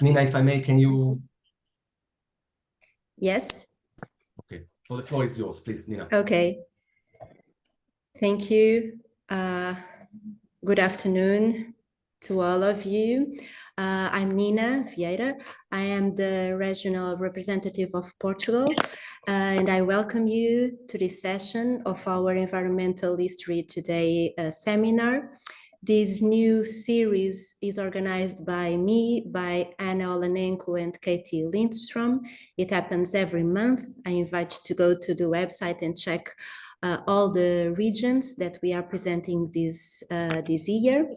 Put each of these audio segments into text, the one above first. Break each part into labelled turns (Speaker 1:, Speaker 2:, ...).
Speaker 1: Nina, if I may, can you?
Speaker 2: Yes.
Speaker 1: Okay, so the floor is yours, please, Nina.
Speaker 2: Okay. Thank you. Good afternoon to all of you. I'm Nina Vieira. I am the regional representative of Portugal, and I welcome you to this session of our Environmental History Today seminar. This new series is organized by me, by Anna Olenenko and Katie Lindstrom. It happens every month. I invite you to go to the website and check all the regions that we are presenting this year.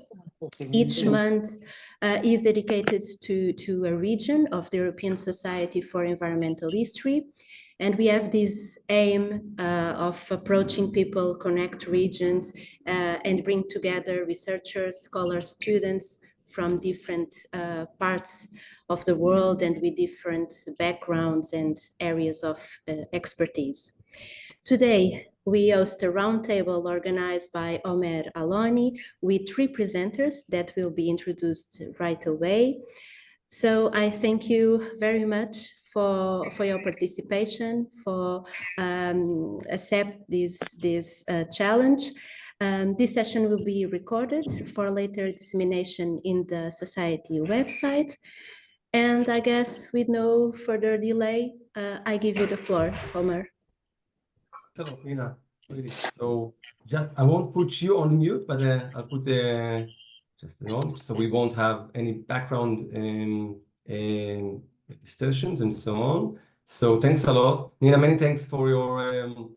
Speaker 2: Each month is dedicated to a region of the European Society for Environmental History. And we have this aim of approaching people, connect regions, and bring together researchers, scholars, students from different parts of the world and with different backgrounds and areas of expertise. Today, we host a roundtable organized by Omer Aloni with 3 presenters that will be introduced right away. So I thank you very much for your participation, for accept this challenge. This session will be recorded for later dissemination in the Society website. And I guess with no further delay, I give you the floor, Omer.
Speaker 1: So, Nina, really. So, just I won't put you on mute, but I'll put just on, so we won't have any background distortions and so on. So, thanks a lot, Nina. Many thanks for your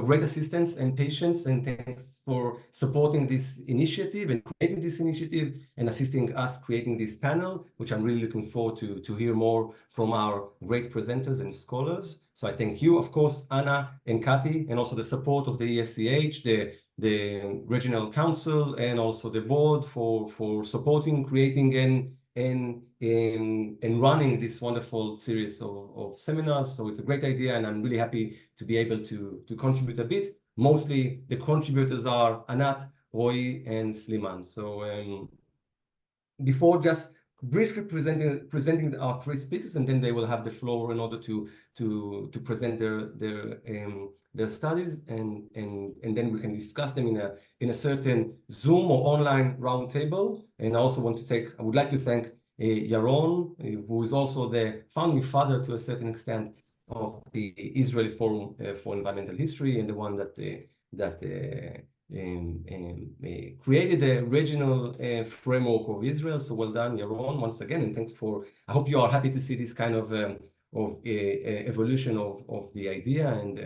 Speaker 1: great assistance and patience, and thanks for supporting this initiative and creating this initiative and assisting us creating this panel, which I'm really looking forward to hear more from our great presenters and scholars. So I thank you, of course, Anna and Kathy, and also the support of the ESEH, the Regional Council, and also the board for supporting, creating, and running this wonderful series of seminars. So it's a great idea, and I'm really happy to be able to contribute a bit. Mostly the contributors are Anat, Roy, and Sleman. So before just briefly presenting our 3 speakers, and then they will have the floor in order to present their studies, and then we can discuss them in a certain Zoom or online roundtable. And I also I would like to thank Sharon, who is also the founding father to a certain extent of the Israeli Forum for Environmental History, and the one that created the regional framework of Israel. So well done, Yaron, once again, and thanks for. I hope you are happy to see this kind of evolution of the idea and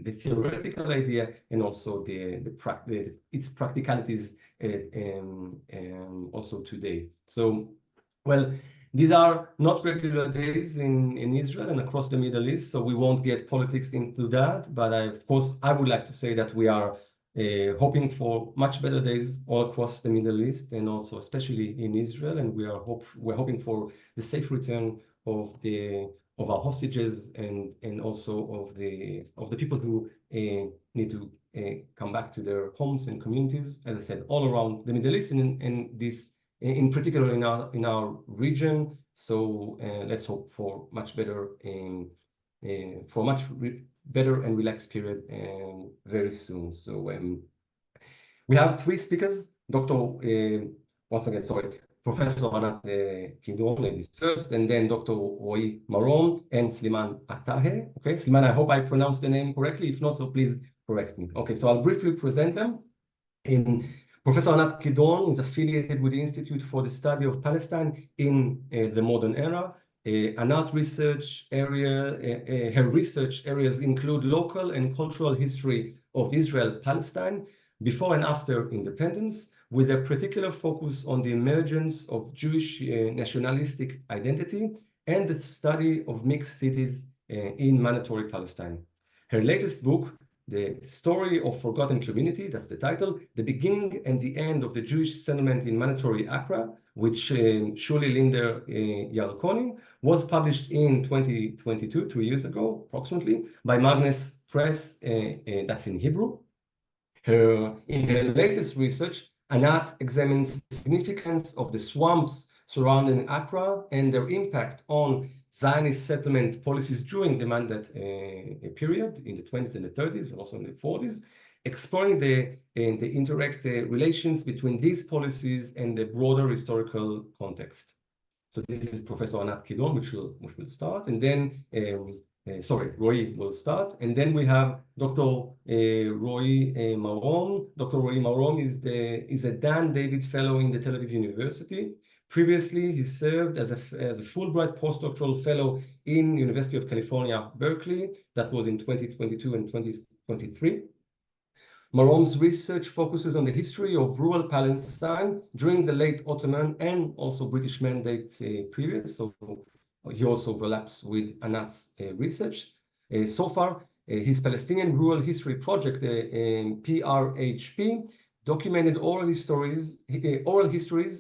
Speaker 1: the theoretical idea, and also its practicalities also today. So, well, these are not regular days in Israel and across the Middle East, so we won't get politics into that. But of course, I would like to say that we are hoping for much better days all across the Middle East, and also especially in Israel. And we're hoping for the safe return of our hostages, and also of the people who need to come back to their homes and communities, as I said, all around the Middle East, and this in particular in our region. So let's hope for much better better and relaxed period very soon. So we have 3 speakers. Once again, sorry, Professor Anat Kidron, ladies first, and then Dr. Roy Marom and Sleman Atehe. Okay, Sleman, I hope I pronounced the name correctly. If not, so please correct me. Okay, so I'll briefly present them. Professor Anat Kidron is affiliated with the Institute for the Study of Palestine in the Modern Era. Anat research area, her research areas include local and cultural history of Israel-Palestine before and after independence, with a particular focus on the emergence of Jewish nationalistic identity and the study of mixed cities in Mandatory Palestine. Her latest book, The Story of Forgotten Community, that's the title, The Beginning and the End of the Jewish Settlement in Mandatory Accra, which Shuli Linder Yarkoni, was published in 2022, 2 years ago, approximately, by Magnus Press, that's in Hebrew. In her latest research, Anat examines the significance of the swamps surrounding Accra and their impact on Zionist settlement policies during the Mandate period in the 20s and the 30s and also in the 40s, exploring the indirect relations between these policies and the broader historical context. So this is Professor Anat Kidron, which will start, and then Roy will start, and then we have Dr. Roy Marom. Dr. Roy Marom is a Dan David Fellow in the Tel Aviv University. Previously, he served as a Fulbright postdoctoral fellow in University of California, Berkeley. That was in 2022 and 2023. Marom's research focuses on the history of rural Palestine during the late Ottoman and also British Mandate periods. So he also overlaps with Anat's research. So far, his Palestinian Rural History Project, PRHP, documented oral histories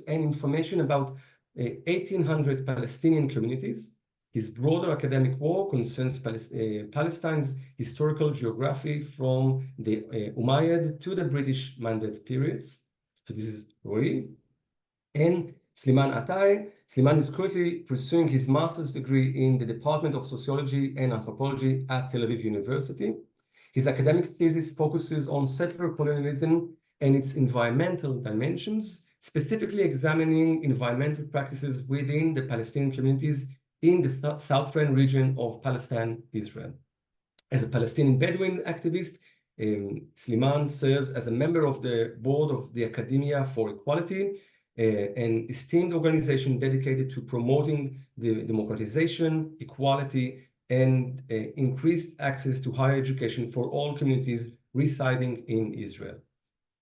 Speaker 1: and information about 1,800 Palestinian communities. His broader academic work concerns Palestine's historical geography from the Umayyad to the British Mandate periods. So this is Roy. And Sleman Atehe. Sleman is currently pursuing his master's degree in the Department of Sociology and Anthropology at Tel Aviv University. His academic thesis focuses on settler colonialism and its environmental dimensions, specifically examining environmental practices within the Palestinian communities in the southern region of Palestine, Israel. As a Palestinian Bedouin activist, Sleman serves as a member of the board of the Academia for Equality, an esteemed organization dedicated to promoting the democratization, equality, and increased access to higher education for all communities residing in Israel.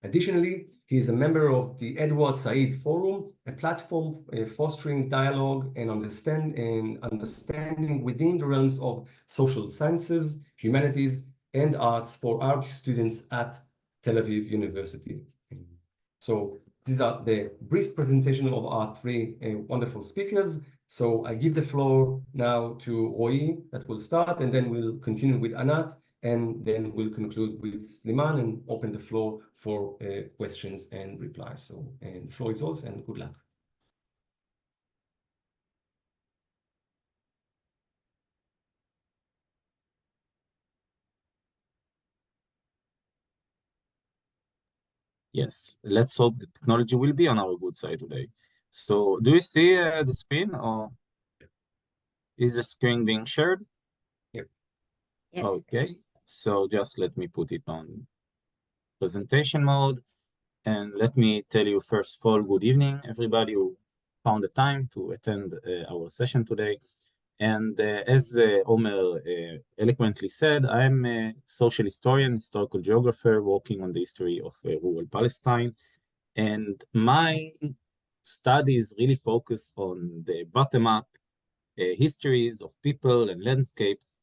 Speaker 1: Additionally, he is a member of the Edward Said Forum, a platform fostering dialogue and understanding within the realms of social sciences, humanities, and arts for Arab students at Tel Aviv University. So these are the brief presentation of our three wonderful speakers. So I give the floor now to Roy that will start, and then we'll continue with Anat, and then we'll conclude with Sleman and open the floor for questions and replies. So the floor is yours, and good luck.
Speaker 3: Yes, let's hope the technology will be on our good side today. So do you see the screen, or is the screen being shared?
Speaker 1: Yep.
Speaker 2: Yes.
Speaker 3: Okay, so just let me put it on presentation mode. And let me tell you, first of all, good evening, everybody who found the time to attend our session today. And as Omer eloquently said, I'm a social historian, historical geographer working on the history of rural Palestine. And my studies really focus on the bottom-up histories of people and landscapes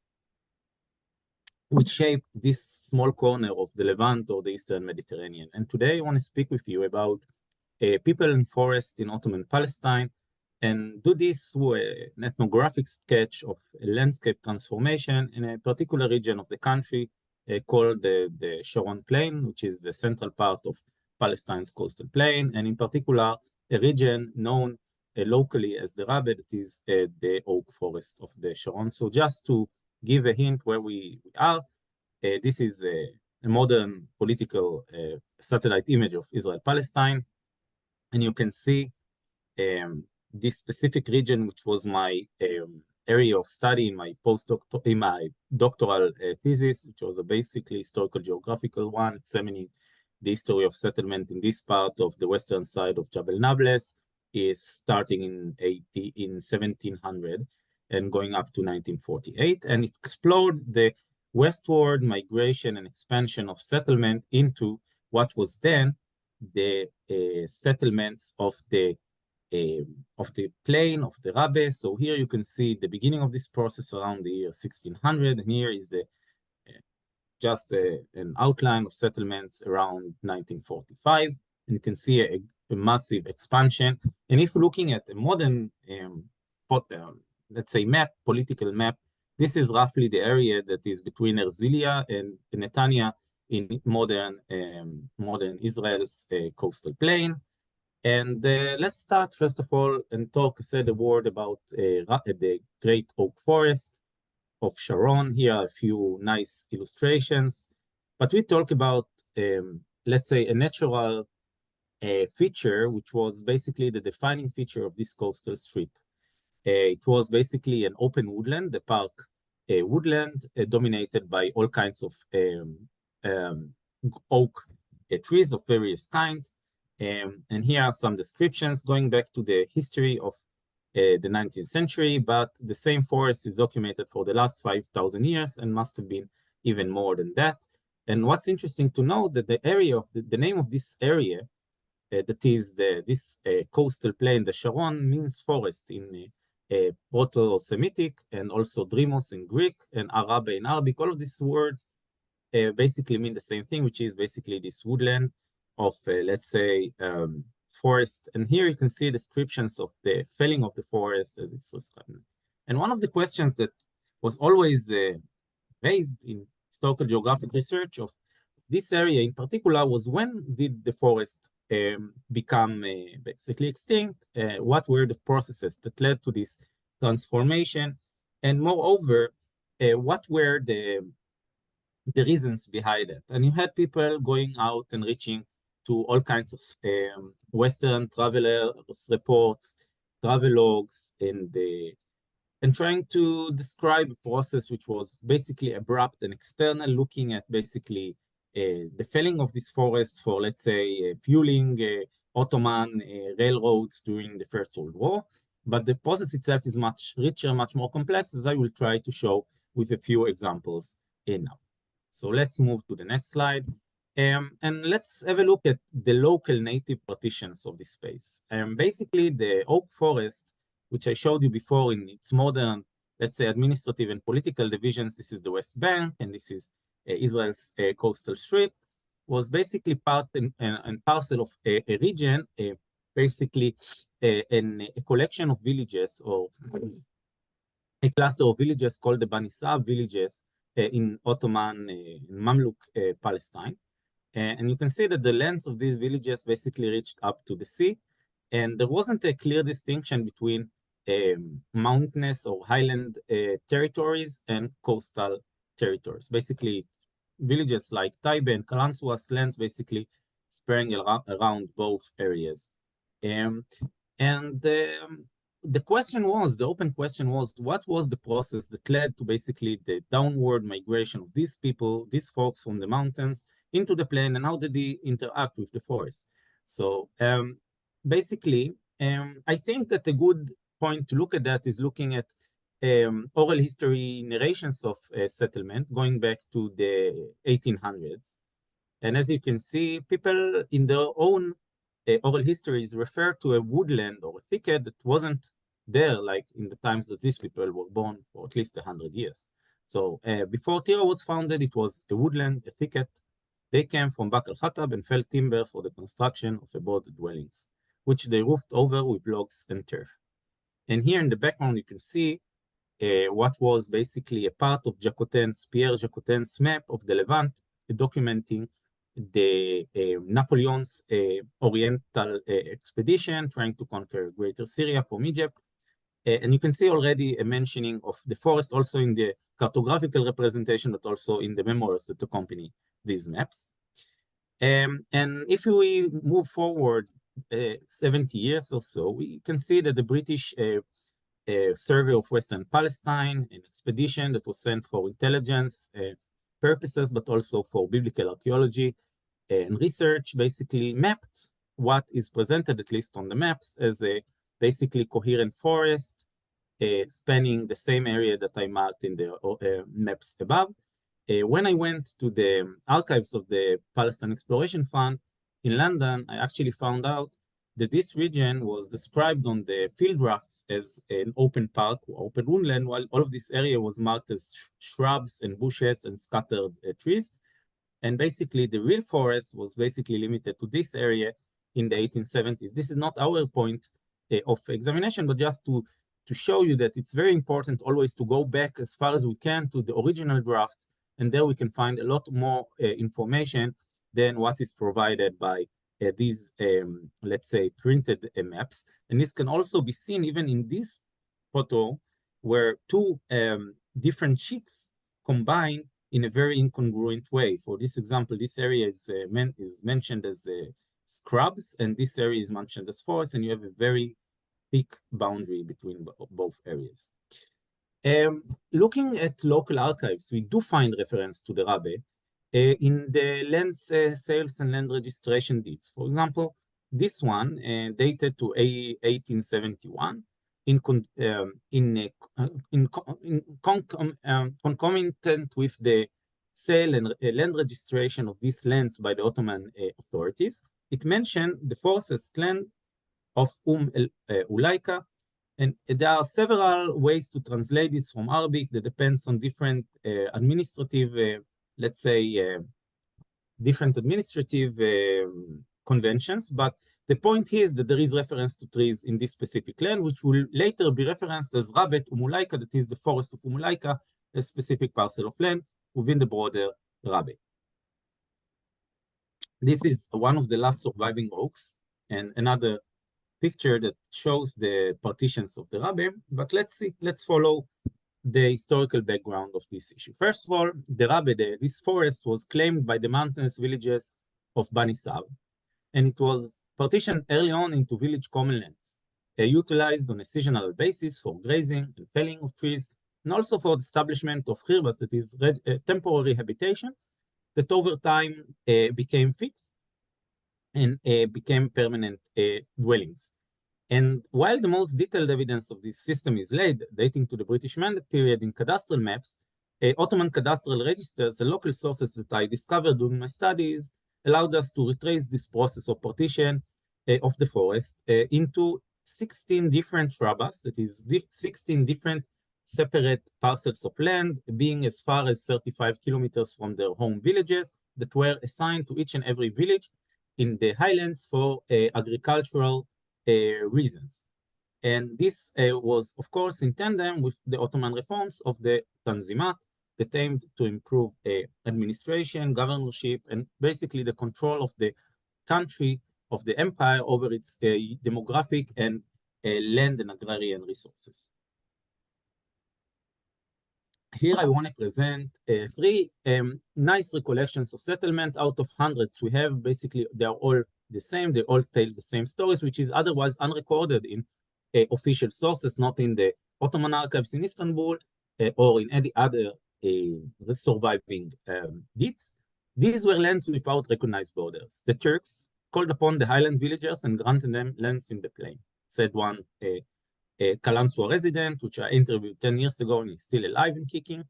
Speaker 3: which shape this small corner of the Levant or the Eastern Mediterranean. And today I want to speak with you about people and forest in Ottoman Palestine, and do this through an ethnographic sketch of a landscape transformation in a particular region of the country called the Sharon Plain, which is the central part of Palestine's coastal plain, and in particular, a region known locally as the Ghaba, that is the oak forest of the Sharon. So just to give a hint where we are, this is a modern political satellite image of Israel-Palestine, and you can see this specific region, which was my area of study in my doctoral thesis, which was a basically historical geographical one, examining the history of settlement in this part of the western side of Jabal Nablus, is starting in 1700 and going up to 1948, and it explored the westward migration and expansion of settlement into what was then the settlements of the plain of the Ghaba. So here you can see the beginning of this process around the year 1600, and here is the just an outline of settlements around 1945, and you can see a massive expansion. And if looking at a modern let's say political map, this is roughly the area that is between Erzilia and Netanya in modern Israel's coastal plain. And let's start, first of all, and say a word about the Great Oak Forest of Sharon. Here are a few nice illustrations. But we talk about, let's say, a natural feature, which was basically the defining feature of this coastal strip. It was basically an open woodland, the park woodland, dominated by all kinds of oak trees of various kinds. And here are some descriptions going back to the history of the 19th century, but the same forest is documented for the last 5,000 years and must have been even more than that. And what's interesting to know that the area of the name of this area, that is this coastal plain, the Sharon, means forest in Proto-Semitic, and also Dremos in Greek, and Arabe in Arabic. All of these words basically mean the same thing, which is basically this woodland of, let's say, forest. And here you can see descriptions of the felling of the forest as it's described. And one of the questions that was always raised in historical geographic research of this area in particular was, when did the forest become basically extinct? What were the processes that led to this transformation? And moreover, what were the reasons behind it? And you had people going out and reaching to all kinds of Western travelers reports, travelogues, and trying to describe a process which was basically abrupt and external, looking at basically the felling of this forest for, let's say, fueling Ottoman railroads during the First World War. But the process itself is much richer, much more complex, as I will try to show with a few examples now. So let's move to the next slide. And let's have a look at the local native partitions of this space. Basically, the oak forest, which I showed you before in its modern, let's say, administrative and political divisions, this is the West Bank, and this is Israel's coastal strip, was basically part and parcel of a region, basically a collection of villages, or a cluster of villages called the Bani Sa'ab villages in Ottoman, Mamluk Palestine. And you can see that the lands of these villages basically reached up to the sea, and there wasn't a clear distinction between mountainous or highland territories and coastal territories. Basically, villages like Taibe and Kalansuas lands basically spreading around both areas. And the question was, the open question was, what was the process that led to basically the downward migration of these people, these folks from the mountains into the plain, and how did they interact with the forest? So basically, I think that a good point to look at that is looking at oral history narrations of settlement going back to the 1800s. And as you can see, people in their own oral histories refer to a woodland or a thicket that wasn't there like in the times that these people were born, for at least 100 years. So before Tira was founded, it was a woodland, a thicket. They came from Bak al-Khatab and felled timber for the construction of abode dwellings, which they roofed over with logs and turf. And here in the background, you can see what was basically a part of Pierre Jacotin's map of the Levant, documenting the Napoleon's Oriental expedition, trying to conquer Greater Syria from Egypt. And you can see already a mentioning of the forest also in the cartographical representation, but also in the memoirs that accompany these maps. And if we move forward 70 years or so, we can see that the British survey of Western Palestine, an expedition that was sent for intelligence purposes, but also for biblical archaeology and research, basically mapped what is presented, at least on the maps, as a basically coherent forest spanning the same area that I marked in the maps above. When I went to the archives of the Palestine Exploration Fund in London, I actually found out that this region was described on the field drafts as an open park or open woodland, while all of this area was marked as shrubs and bushes and scattered trees. And basically, the real forest was basically limited to this area in the 1870s. This is not our point of examination, but just to show you that it's very important always to go back as far as we can to the original drafts, and there we can find a lot more information than what is provided by these, let's say, printed maps. And this can also be seen even in this photo, where two different sheets combine in a very incongruent way. For this example, this area is mentioned as scrubs, and this area is mentioned as forest, and you have a very thick boundary between both areas. Looking at local archives, we do find reference to the Rabe in the land sales and land registration deeds. For example, this one dated to 1871 concomitant with the sale and land registration of these lands by the Ottoman authorities. It mentioned the forces land of Ulaika, and there are several ways to translate this from Arabic that depends on different administrative, let's say, different administrative conventions. But the point here is that there is reference to trees in this specific land, which will later be referenced as Rabet Umulaika, that is the forest of Umulaika, a specific parcel of land within the broader Rabe. This is one of the last surviving oaks, and another picture that shows the partitions of the Rabe. But let's follow the historical background of this issue. First of all, the Rabe, this forest was claimed by the mountainous villages of Bani Sab, and it was partitioned early on into village common lands, utilized on a seasonal basis for grazing and felling of trees, and also for the establishment of khirbas, that is temporary habitation, that over time became fixed and became permanent dwellings. And while the most detailed evidence of this system is laid, dating to the British Mandate period in cadastral maps, Ottoman cadastral registers and local sources that I discovered during my studies allowed us to retrace this process of partition of the forest into 16 different shrubas, that is 16 different separate parcels of land, being as far as 35 kilometers from their home villages, that were assigned to each and every village in the highlands for agricultural reasons. And this was, of course, in tandem with the Ottoman reforms of the Tanzimat that aimed to improve administration, governorship, and basically the control of the country, of the empire, over its demographic and land and agrarian resources. Here I want to present three nice recollections of settlement out of hundreds we have. Basically, they are all the same. They all tell the same stories, which is otherwise unrecorded in official sources, not in the Ottoman archives in Istanbul or in any other surviving deeds. These were lands without recognized borders. The Turks called upon the highland villagers and granted them lands in the plain, said one Kalanswa resident, which I interviewed 10 years ago, and he's still alive and kicking.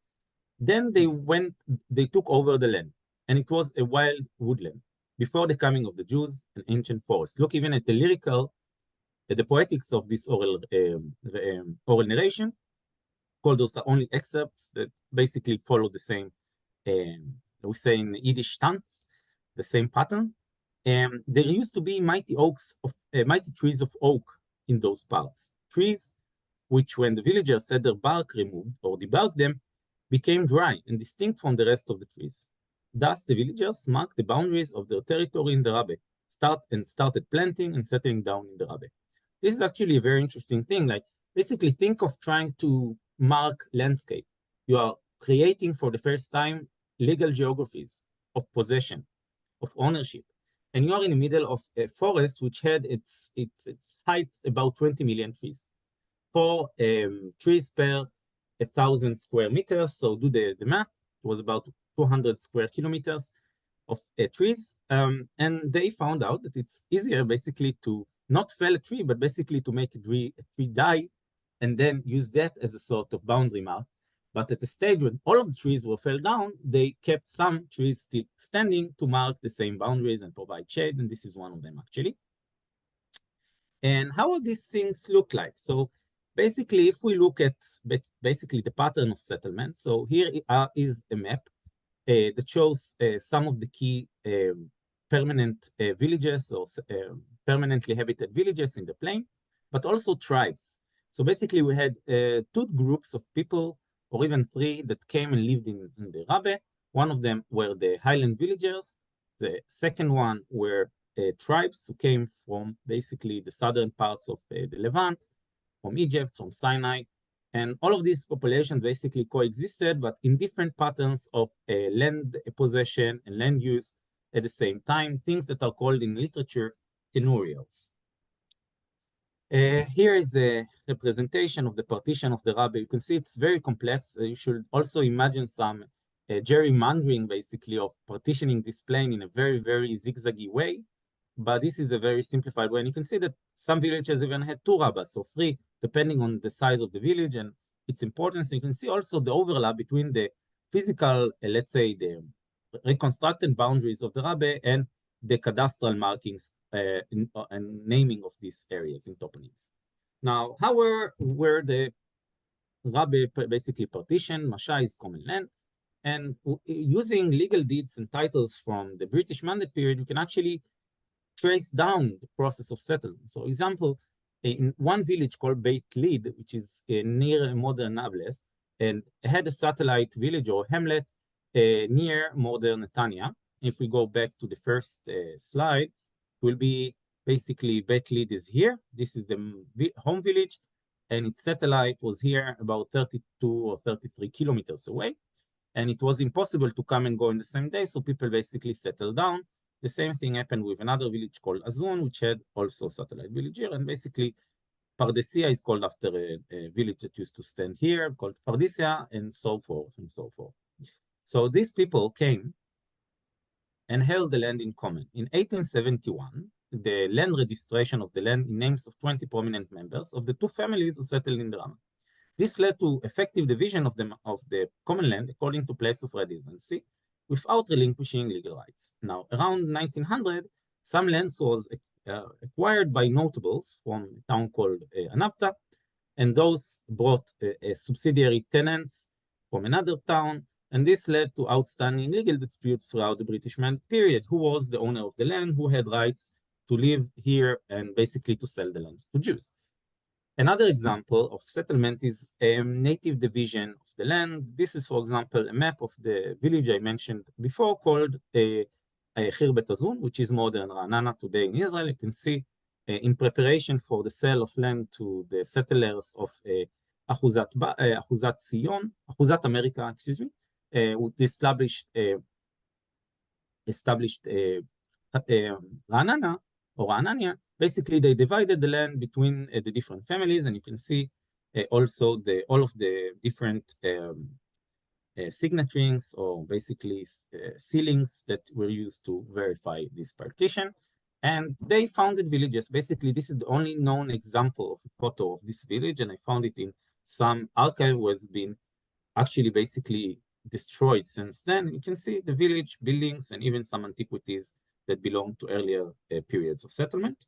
Speaker 3: Then they took over the land, and it was a wild woodland before the coming of the Jews, an ancient forest. Look even at the lyrical, the poetics of this oral narration. All those are only excerpts that basically follow the same, we say in Yiddish stunts, the same pattern. There used to be mighty trees of oak in those parts. Trees which, when the villagers had their bark removed or debarked them, became dry and distinct from the rest of the trees. Thus, the villagers marked the boundaries of their territory in the Rabe, started planting and settling down in the Rabe. This is actually a very interesting thing. Like, basically, think of trying to mark landscape. You are creating for the first time legal geographies of possession, of ownership. And you are in the middle of a forest which had its height about 20 million trees. 4 trees per 1,000 square meters. So do the math. It was about 200 square kilometers of trees. And they found out that it's easier basically to not fell a tree, but basically to make a tree die and then use that as a sort of boundary mark. But at the stage when all of the trees were fell down, they kept some trees still standing to mark the same boundaries and provide shade, and this is one of them actually. And how will these things look like? So basically, if we look at basically the pattern of settlement, so here is a map that shows some of the key permanent villages or permanently habited villages in the plain, but also tribes. So basically, we had 2 groups of people, or even 3, that came and lived in the Rabe. One of them were the highland villagers. The second one were tribes who came from basically the southern parts of the Levant, from Egypt, from Sinai, and all of these populations basically coexisted, but in different patterns of land possession and land use at the same time, things that are called in literature tenurials. Here is a representation of the partition of the Ghaba. You can see it's very complex. You should also imagine some gerrymandering, basically, of partitioning this plain in a very, very zigzaggy way. But this is a very simplified way. And you can see that some villages even had two Ghabas, so 3, depending on the size of the village and its importance. You can see also the overlap between the physical, let's say, the reconstructed boundaries of the Ghaba and the cadastral markings and naming of these areas in toponyms. Now, how were the Ghaba basically partitioned? Masha is common land. And using legal deeds and titles from the British Mandate period, you can actually trace down the process of settlement. So, example, in one village called Beit Lid, which is near modern Nablus, and had a satellite village or hamlet near modern Netanya. If we go back to the first slide, it will be basically Beit Lid is here. This is the home village, and its satellite was here about 32 or 33 kilometers away. And it was impossible to come and go in the same day, so people basically settled down. The same thing happened with another village called Azun, which had also satellite village here, and basically Pardesia is called after a village that used to stand here, called Pardesia, and so forth and so forth. So these people came and held the land in common. In 1871, the land registration of the land in names of 20 prominent members of the two families who settled in the Rama. This led to effective division of the common land according to place of residency without relinquishing legal rights. Now, around 1900, some lands was acquired by notables from a town called Anabta, and those brought subsidiary tenants from another town, and this led to outstanding legal disputes throughout the British Mandate period. Who was the owner of the land, who had rights to live here and basically to sell the lands to Jews. Another example of settlement is a native division of the land. This is, for example, a map of the village I mentioned before called Khirbet Azun, which is modern Ra'anana today in Israel. You can see in preparation for the sale of land to the settlers of Ahuzat Zion, Ahuzat America, excuse me, established Ra'anana or Ra'anania. Basically, they divided the land between the different families, and you can see also all of the different signaturings or basically sealings that were used to verify this partition. And they founded villages. Basically, this is the only known example of a photo of this village, and I found it in some archive where it's been actually basically destroyed since then. You can see the village buildings and even some antiquities that belong to earlier periods of settlement.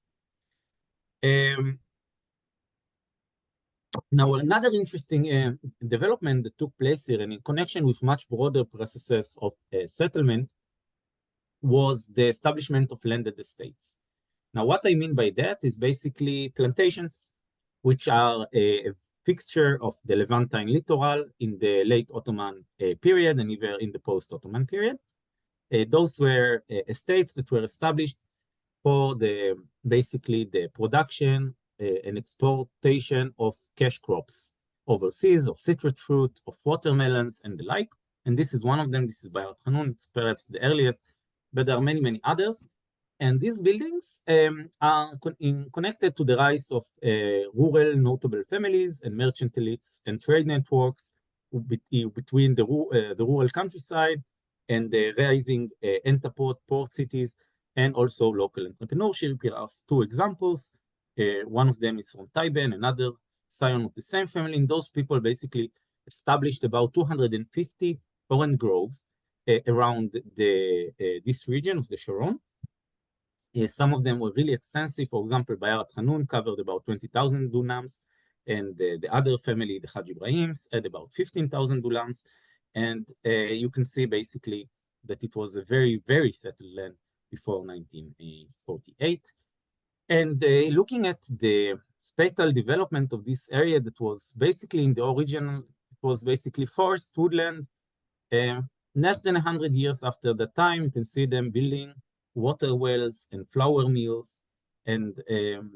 Speaker 3: Now, another interesting development that took place here and in connection with much broader processes of settlement was the establishment of landed estates. Now, what I mean by that is basically plantations, which are a fixture of the Levantine littoral in the late Ottoman period and even in the post-Ottoman period. Those were estates that were established for basically the production and exportation of cash crops overseas, of citrus fruit, of watermelons, and the like. And this is one of them. This is Bayat Hanun. It's perhaps the earliest, but there are many, many others. And these buildings are connected to the rise of rural notable families and merchant elites and trade networks between the rural countryside and the rising port cities, and also local entrepreneurship. Here are two examples. One of them is from Taiben, another scion of the same family. And those people basically established about 250 orange groves around this region of the Sharon. Some of them were really extensive. For example, Bayat Hanun covered about 20,000 dunams, and the other family, the Haj Ibrahims, had about 15,000 dunams. And you can see basically that it was a very, very settled land before 1948. And looking at the spatial development of this area that was basically in the original, it was basically forest woodland. Less than 100 years after the time, you can see them building water wells and flour mills, and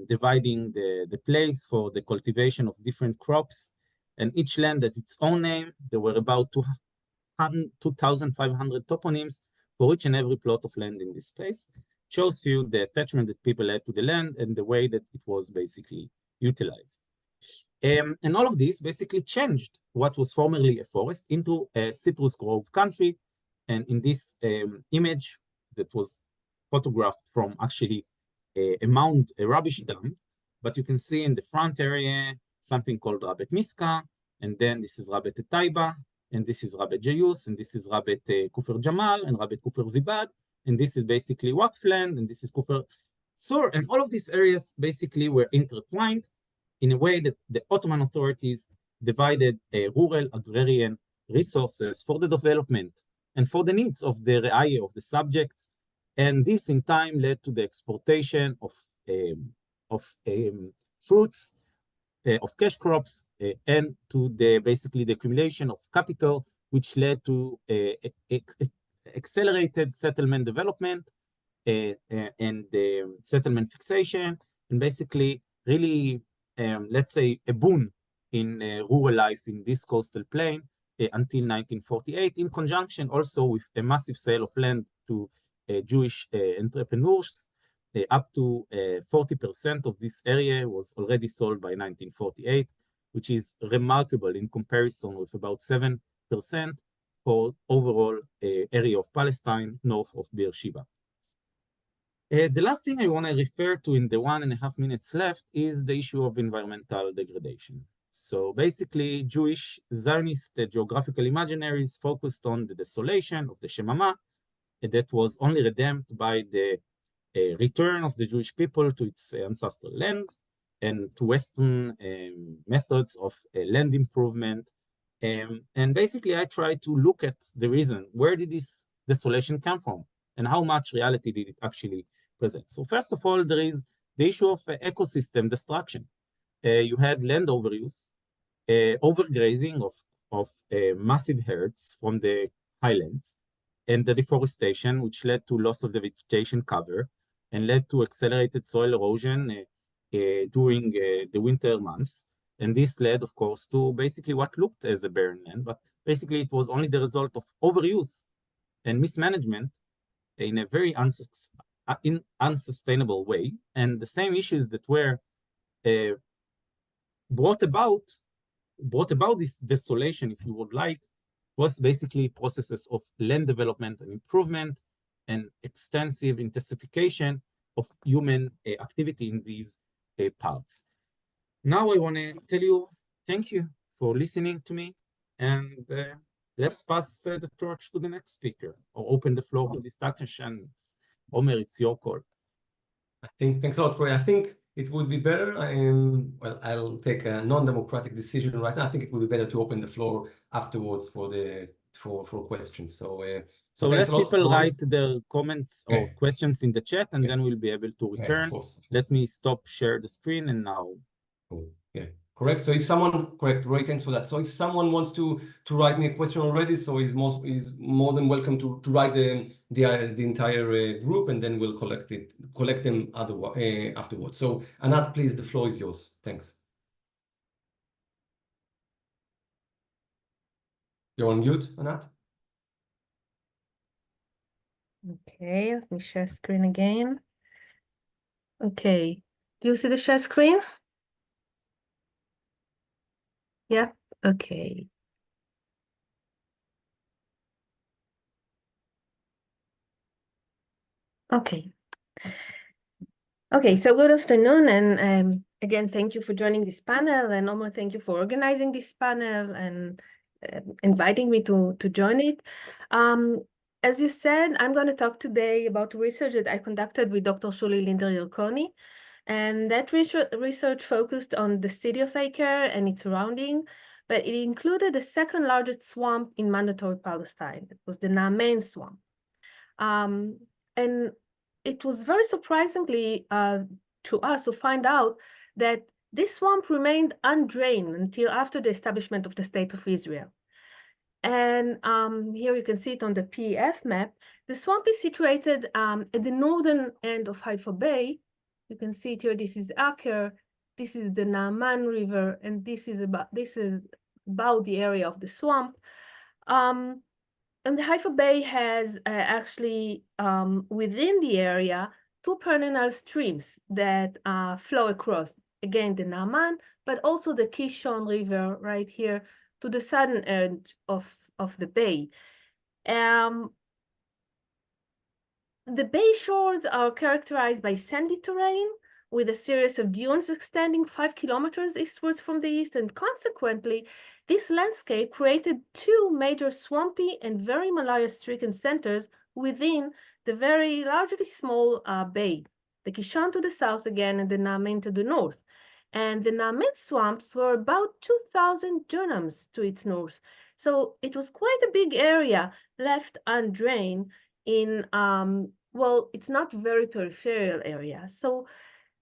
Speaker 3: dividing the place for the cultivation of different crops, and each land had its own name. There were about 2,500 toponyms for each and every plot of land in this space. Shows you the attachment that people had to the land and the way that it was basically utilized. And all of this basically changed what was formerly a forest into a citrus grove country. And in this image that was photographed from actually a mound, a rubbish dump, but you can see in the front area something called Rabet Miska, and then this is Rabet Taiba, and this is Rabet Jayus, and this is Rabet Kufr Jamal, and Rabet Kufr Zibad, and this is basically Waqf land, and this is Kufr Sur, and all of these areas basically were intertwined in a way that the Ottoman authorities divided rural agrarian resources for the development and for the needs of the re'ayah, of the subjects. And this in time led to the exportation of fruits, of cash crops, and to basically the accumulation of capital, which led to accelerated settlement development and settlement fixation, and basically really, let's say, a boon in rural life in this coastal plain until 1948, in conjunction also with a massive sale of land to Jewish entrepreneurs. Up to 40% of this area was already sold by 1948, which is remarkable in comparison with about 7% for overall area of Palestine north of Beersheba. The last thing I want to refer to in the 1.5 minutes left is the issue of environmental degradation. So basically, Jewish Zionist geographical imaginaries focused on the desolation of the Shemama that was only redeemed by the return of the Jewish people to its ancestral land and to Western methods of land improvement. And basically, I try to look at the reason, where did this desolation come from? And how much reality did it actually present? So first of all, there is the issue of ecosystem destruction. You had land overuse, overgrazing of massive herds from the highlands, and the deforestation, which led to loss of the vegetation cover and led to accelerated soil erosion during the winter months. And this led, of course, to basically what looked as a barren land, but basically it was only the result of overuse and mismanagement in a very unsustainable way. And the same issues that were brought about this desolation, if you would like, was basically processes of land development and improvement and extensive intensification of human activity in these parts. Now I want to tell you, thank you for listening to me, and let's pass the torch to the next speaker, or open the floor to discussions. Omer, it's your call.
Speaker 1: Thanks a lot, Roy. I think it would be better, well, I'll take a non-democratic decision right now. I think it would be better to open the floor afterwards for questions. So
Speaker 3: let people write their comments or questions in the chat, and then we'll be able to return. Of course. Let me stop share the screen, and now.
Speaker 1: Cool. Yeah, correct. So if someone, correct, Roy, thanks for that. So if someone wants to write me a question already, so he's more than welcome to write the entire group, and then we'll collect them afterwards. So Anat, please, the floor is yours. Thanks. You're on mute, Anat.
Speaker 4: Okay, let me share screen again. Okay, do you see the share screen? Yeah, okay. Okay. Okay, so good afternoon, and again, thank you for joining this panel, and Omer, thank you for organizing this panel and inviting me to join it. As you said, I'm going to talk today about research that I conducted with Dr. Shuli Linder-Yerkoni, and that research focused on the city of Acre and its surrounding, but it included the second largest swamp in Mandatory Palestine. It was the Undrained Swamp. And it was very surprisingly to us to find out that this swamp remained undrained until after the establishment of the State of Israel. And here you can see it on the PEF map. The swamp is situated at the northern end of Haifa Bay. You can see it here. This is Aker. This is the Naaman River, and this is about the area of the swamp. And the Haifa Bay has actually within the area 2 perennial streams that flow across. Again, the Naaman, but also the Kishon River right here to the southern edge of the bay. The bay shores are characterized by sandy terrain with a series of dunes extending 5 kilometers eastwards from the east, and consequently, this landscape created 2 major swampy and very malaria-stricken centers within the very largely small bay, the Kishon to the south again, and the Naaman to the north. And the Naaman swamps were about 2,000 dunams to its north. So it was quite a big area left undrained in, well, it's not very peripheral area. So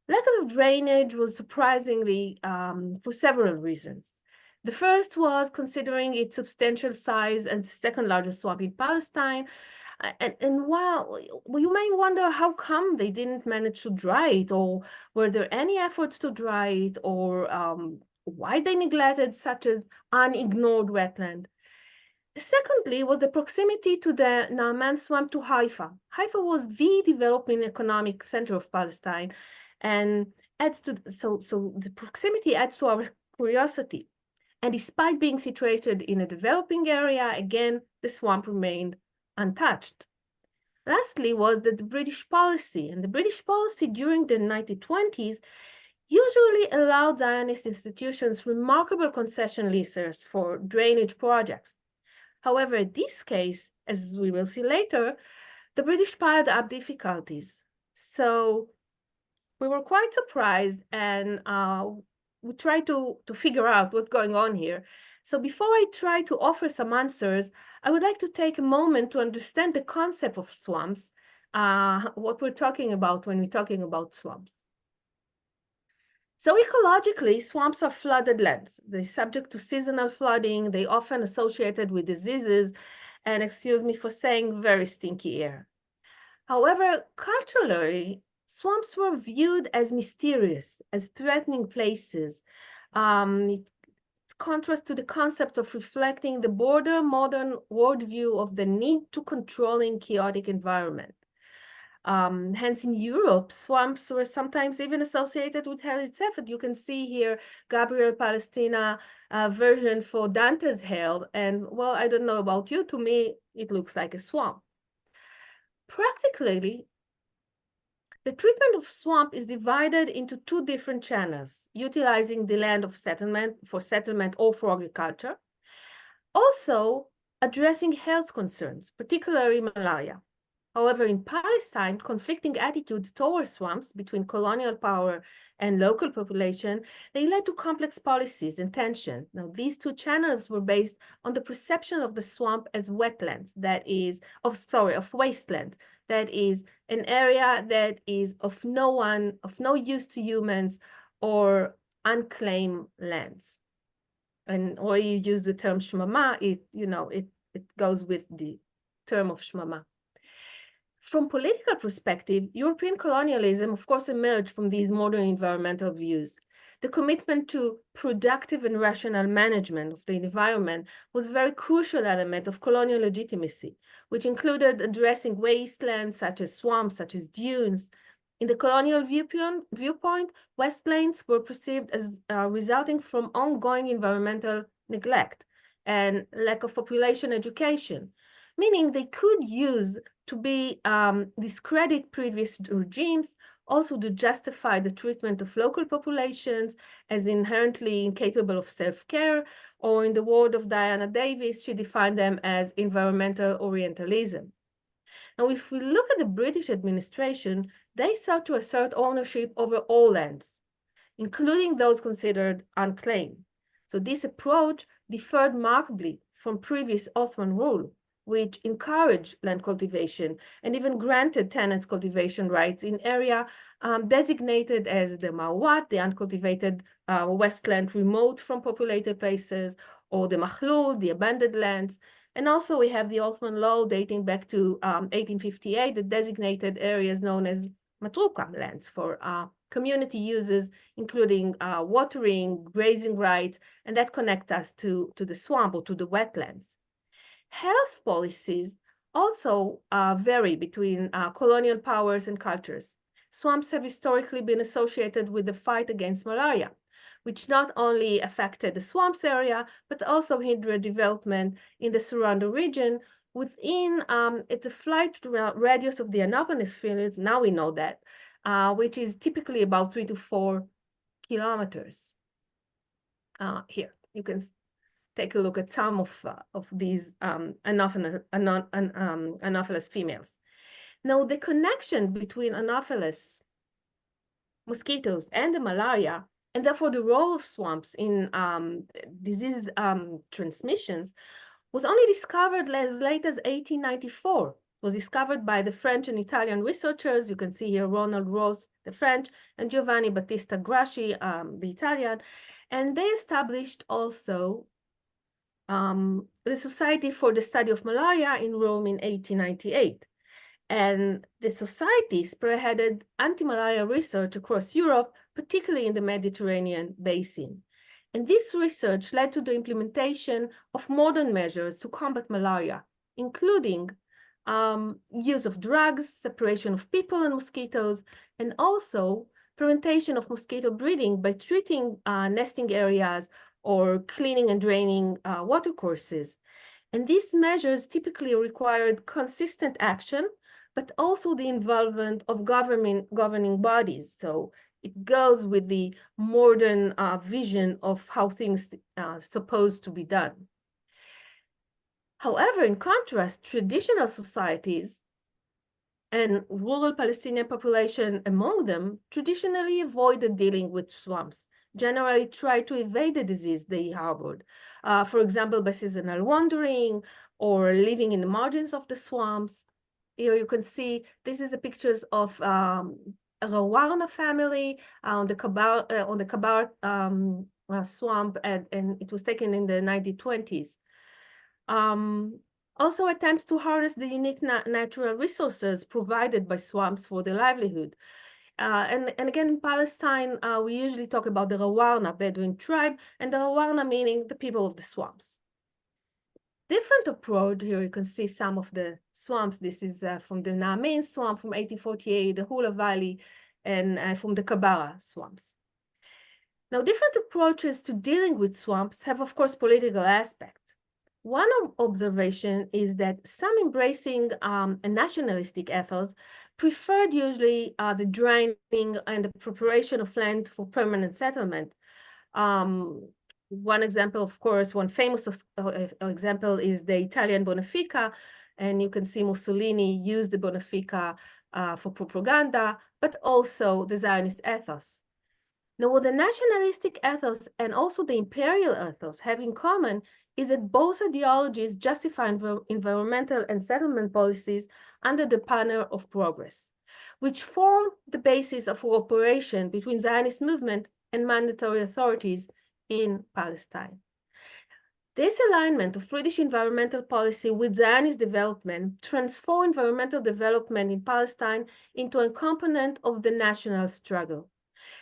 Speaker 4: lack of drainage was surprisingly for several reasons. The first was considering its substantial size as the second largest swamp in Palestine. And while you may wonder how come they didn't manage to dry it, or were there any efforts to dry it, or why they neglected such an unignored wetland. Secondly, was the proximity to the Naaman swamp to Haifa. Haifa was the developing economic center of Palestine, and adds to so the proximity adds to our curiosity. And despite being situated in a developing area, again, the swamp remained untouched. Lastly was the British policy, and the British policy during the 1920s usually allowed Zionist institutions remarkable concession leases for drainage projects. However, in this case, as we will see later, the British piled up difficulties. So we were quite surprised, and we tried to figure out what's going on here. So before I try to offer some answers, I would like to take a moment to understand the concept of swamps, what we're talking about when we're talking about swamps. So ecologically, swamps are flooded lands. They're subject to seasonal flooding. They often associated with diseases, and excuse me for saying, very stinky air. However, culturally, swamps were viewed as mysterious, as threatening places. It's contrast to the concept of reflecting the broader modern worldview of the need to controlling chaotic environment. Hence, in Europe, swamps were sometimes even associated with hell itself. You can see here Gabriel Palestina version for Dante's Hell. And well, I don't know about you, to me, it looks like a swamp. Practically, the treatment of swamp is divided into 2 different channels, utilizing the land of settlement or for agriculture. Also, addressing health concerns, particularly malaria. However, in Palestine, conflicting attitudes towards swamps between colonial power and local population, they led to complex policies and tension. Now, these 2 channels were based on the perception of the swamp as wetlands, of wasteland, that is an area that is of no use to humans, or unclaimed lands. And or you use the term shmama, it goes with the term of shmama. From political perspective, European colonialism, of course, emerged from these modern environmental views. The commitment to productive and rational management of the environment was a very crucial element of colonial legitimacy, which included addressing wastelands such as swamps, such as dunes. In the colonial viewpoint, West Plains were perceived as resulting from ongoing environmental neglect and lack of population education, meaning they could use to discredit previous regimes, also to justify the treatment of local populations as inherently incapable of self-care, or in the word of Diana Davis, she defined them as environmental Orientalism. Now, if we look at the British administration, they sought to assert ownership over all lands, including those considered unclaimed. So this approach differed markedly from previous Ottoman rule, which encouraged land cultivation and even granted tenants cultivation rights in area designated as the Mawat, the uncultivated wasteland remote from populated places, or the Mahlul, the abandoned lands. And also we have the Ottoman law dating back to 1858 that designated areas known as Matruka lands for community uses, including watering, grazing rights, and that connect us to the swamp or to the wetlands. Health policies also vary between colonial powers and cultures. Swamps have historically been associated with the fight against malaria, which not only affected the swamps area, but also hindered development in the surrounding region within it's a flight radius of the Annapolis field, now we know that, which is typically about 3 to 4 kilometers. Here, you can take a look at some of these Anopheles females. Now, the connection between Anopheles mosquitoes and the malaria, and therefore the role of swamps in disease transmissions, was only discovered as late as 1894. It was discovered by the French and Italian researchers. You can see here Ronald Ross, the French, and Giovanni Battista Grassi, the Italian. And they established also the Society for the Study of Malaria in Rome in 1898. And the society spearheaded anti-malaria research across Europe, particularly in the Mediterranean basin. And this research led to the implementation of modern measures to combat malaria, including use of drugs, separation of people and mosquitoes, and also prevention of mosquito breeding by treating nesting areas or cleaning and draining watercourses. And these measures typically required consistent action, but also the involvement of governing bodies. So it goes with the modern vision of how things are supposed to be done. However, in contrast, traditional societies and rural Palestinian population among them traditionally avoided dealing with swamps, generally try to evade the disease they harbored. For example, by seasonal wandering or living in the margins of the swamps. Here you can see, this is the pictures of a Rawarna family on the Kabar swamp, and it was taken in the 1920s. Also attempts to harness the unique natural resources provided by swamps for their livelihood. And again, in Palestine, we usually talk about the Rawarna Bedouin tribe, and the Rawarna meaning the people of the swamps. Different approach, here you can see some of the swamps. This is from the Naamin swamp from 1848, the Hula Valley, and from the Kabara swamps. Now, different approaches to dealing with swamps have, of course, political aspects. One observation is that some embracing a nationalistic ethos preferred usually the draining and the preparation of land for permanent settlement. One example, of course, one famous example is the Italian Bonifica, and you can see Mussolini used the Bonifica for propaganda, but also the Zionist ethos. Now, what the nationalistic ethos and also the imperial ethos have in common is that both ideologies justify environmental and settlement policies under the banner of progress, which form the basis of cooperation between Zionist movement and mandatory authorities in Palestine. This alignment of British environmental policy with Zionist development transformed environmental development in Palestine into a component of the national struggle.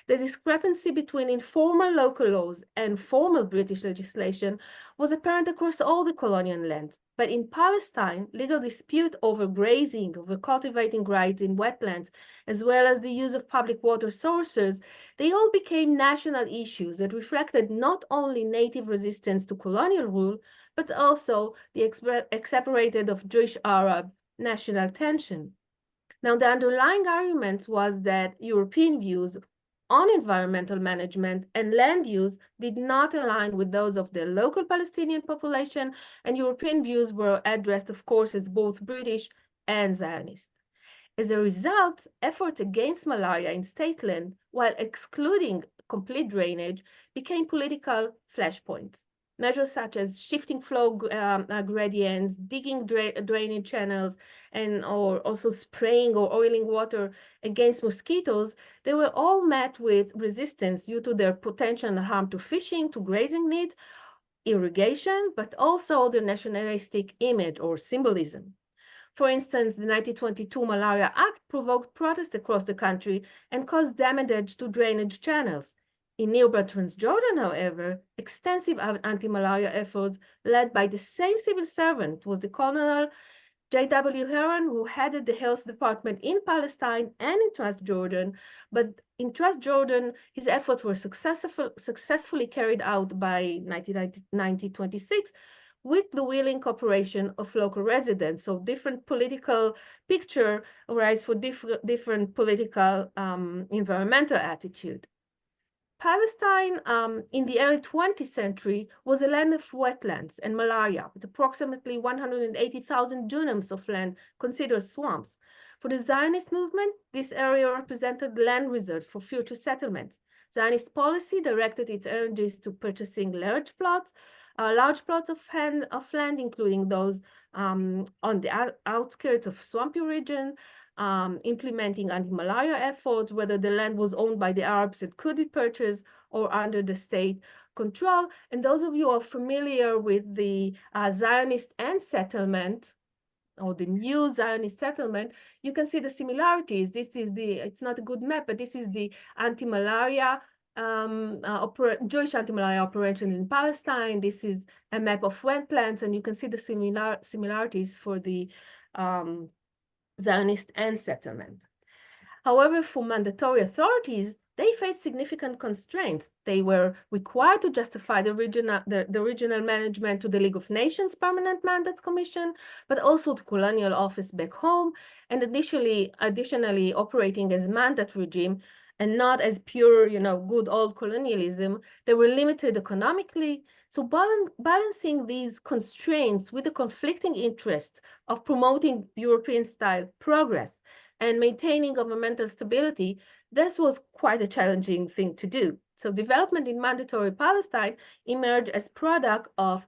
Speaker 4: The discrepancy between informal local laws and formal British legislation was apparent across all the colonial lands. But in Palestine, legal dispute over grazing, over cultivating rights in wetlands, as well as the use of public water sources, they all became national issues that reflected not only native resistance to colonial rule, but also the exasperated of Jewish-Arab national tension. Now, the underlying argument was that European views on environmental management and land use did not align with those of the local Palestinian population, and European views were addressed, of course, as both British and Zionist. As a result, efforts against malaria in state land, while excluding complete drainage, became political flashpoints. Measures such as shifting flow gradients, digging drainage channels, or also spraying or oiling water against mosquitoes, they were all met with resistance due to their potential harm to fishing, to grazing needs, irrigation, but also their nationalistic image or symbolism. For instance, the 1922 Malaria Act provoked protests across the country and caused damage to drainage channels. In nearby Transjordan, however, extensive anti-malaria efforts led by the same civil servant was the Colonel J.W. Sharon, who headed the health department in Palestine and in Transjordan, but in Transjordan, his efforts were successfully carried out by 1926 with the willing cooperation of local residents. So different political picture arise for different political environmental attitude. Palestine in the early 20th century was a land of wetlands and malaria, with approximately 180,000 dunams of land considered swamps. For the Zionist movement, this area represented land reserved for future settlements. Zionist policy directed its energies to purchasing large plots of land, including those on the outskirts of swampy region, implementing anti-malaria efforts, whether the land was owned by the Arabs, it could be purchased, or under the state control. And those of you who are familiar with the Zionist and settlement, or the new Zionist settlement, you can see the similarities. This is it's not a good map, but this is the anti-malaria, Jewish anti-malaria operation in Palestine. This is a map of wetlands, and you can see the similarities for the Zionist and settlement. However, for mandatory authorities, they faced significant constraints. They were required to justify the regional management to the League of Nations Permanent Mandates Commission, but also the colonial office back home, and additionally operating as mandate regime and not as pure, good old colonialism. They were limited economically. So balancing these constraints with the conflicting interest of promoting European-style progress and maintaining governmental stability, this was quite a challenging thing to do. So development in Mandatory Palestine emerged as product of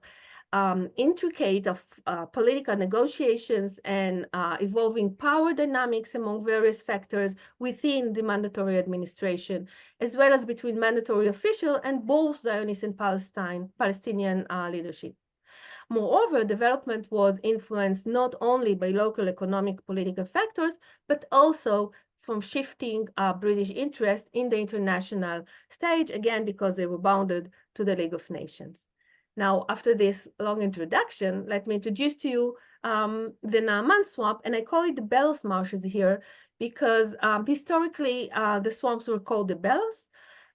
Speaker 4: intricate political negotiations and evolving power dynamics among various factors within the mandatory administration, as well as between mandatory official and both Zionist and Palestinian leadership. Moreover, development was influenced not only by local economic political factors, but also from shifting British interest in the international stage, again, because they were bounded to the League of Nations. Now, after this long introduction, let me introduce to you the Undrained Swamp, and I call it the Belos marshes here because historically the swamps were called the Belos.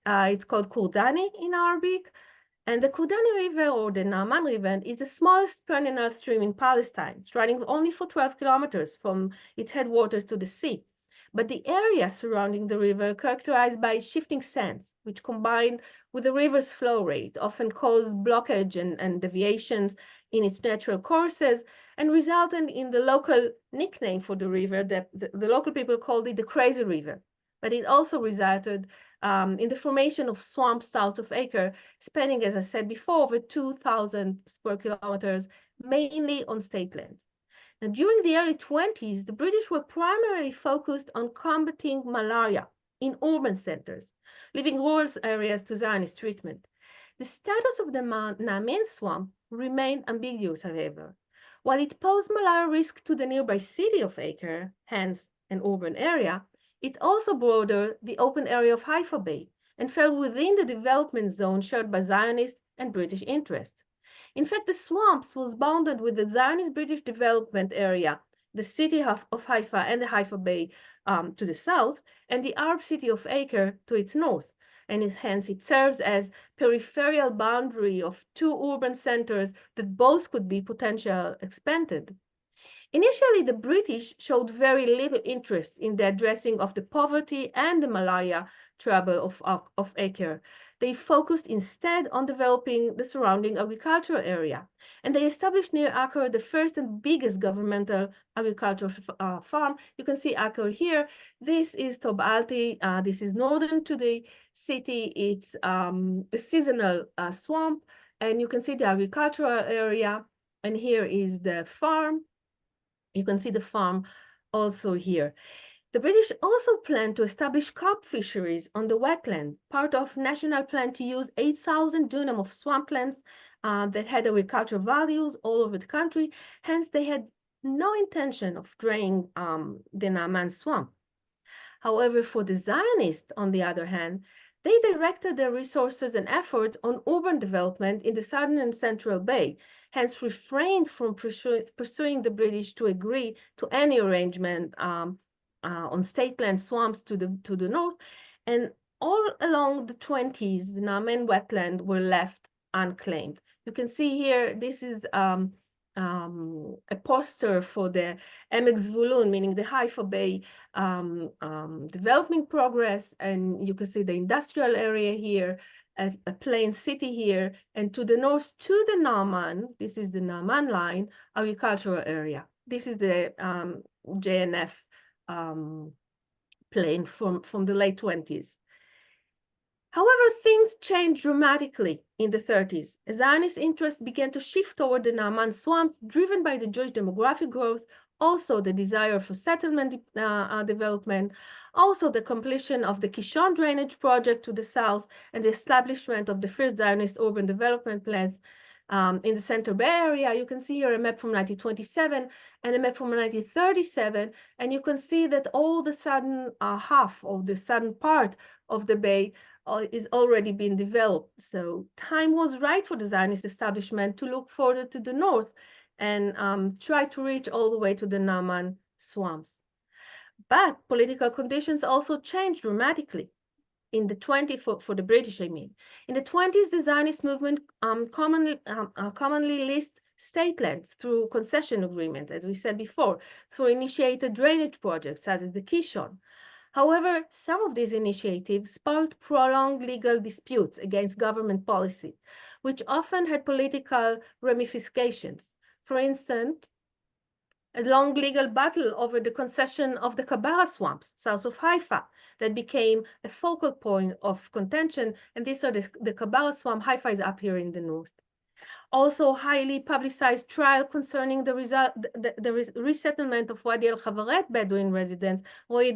Speaker 4: It's called Kurdani in Arabic. And the Kurdani River, or the Naaman River, is the smallest perennial stream in Palestine. It's running only for 12 kilometers from its headwaters to the sea. But the area surrounding the river characterized by shifting sands, which combined with the river's flow rate often cause blockage and deviations in its natural courses, and resulted in the local nickname for the river that the local people called it the Crazy River. But it also resulted in the formation of swamps south of Acre, spanning, as I said before, over 2,000 square kilometers, mainly on state land. Now, during the early 20s, the British were primarily focused on combating malaria in urban centers, leaving rural areas to Zionist treatment. The status of the Undrained Swamp remained ambiguous, however. While it posed malaria risk to the nearby city of Acre, hence an urban area, it also bordered the open area of Haifa Bay and fell within the development zone shared by Zionist and British interests. In fact, the swamps was bounded with the Zionist British development area, the city of Haifa and the Haifa Bay to the south, and the Arab city of Acre to its north. And hence it serves as peripheral boundary of two urban centers that both could be potentially expanded. Initially, the British showed very little interest in the addressing of the poverty and the malaria trouble of Acre. They focused instead on developing the surrounding agricultural area. And they established near Acre the first and biggest governmental agricultural farm. You can see Acre here. This is Tob Alti. This is northern to the city. It's a seasonal swamp. And you can see the agricultural area, and here is the farm. You can see the farm also here. The British also planned to establish carp fisheries on the wetland, part of national plan to use 8,000 dunam of swamplands that had agricultural values all over the country. Hence, they had no intention of draining the Naaman swamp. However, for the Zionists, on the other hand, they directed their resources and efforts on urban development in the southern and central bay, hence refrained from pursuing the British to agree to any arrangement on state land swamps to the north. And all along the 20s, the Naaman wetland were left unclaimed. You can see here, this is a poster for the Emek Zvulun, meaning the Haifa Bay development progress. And you can see the industrial area here, a plain city here, and to the north to the Naaman, this is the Naaman line, agricultural area. This is the JNF plain from the late 20s. However, things changed dramatically in the 30s. As Zionist interest began to shift toward the Naaman swamp, driven by the Jewish demographic growth, also the desire for settlement development, also the completion of the Kishon drainage project to the south, and the establishment of the first Zionist urban development plans in the Center Bay area. You can see here a map from 1927 and a map from 1937, and you can see that all the southern half of the southern part of the bay is already being developed. So time was right for the Zionist establishment to look further to the north and try to reach all the way to the Naaman swamps. But political conditions also changed dramatically. In the 20s, for the British, I mean. In the 20s, the Zionist movement commonly lists state lands through concession agreements, as we said before, through initiated drainage projects such as the Kishon. However, some of these initiatives sparked prolonged legal disputes against government policy, which often had political ramifications. For instance, a long legal battle over the concession of the Ghaba swamps south of Haifa that became a focal point of contention, and these are the Ghaba swamp. Haifa is up here in the north. Also, highly publicized trial concerning the resettlement of Wadi al-Khabaret Bedouin residents,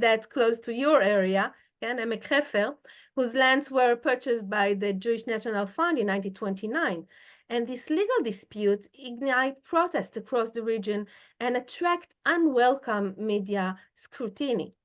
Speaker 4: that's close to your area, Emek Hefer, whose lands were purchased by the Jewish National Fund in 1929. And these legal disputes ignite protests across the region and attract unwelcome media scrutiny.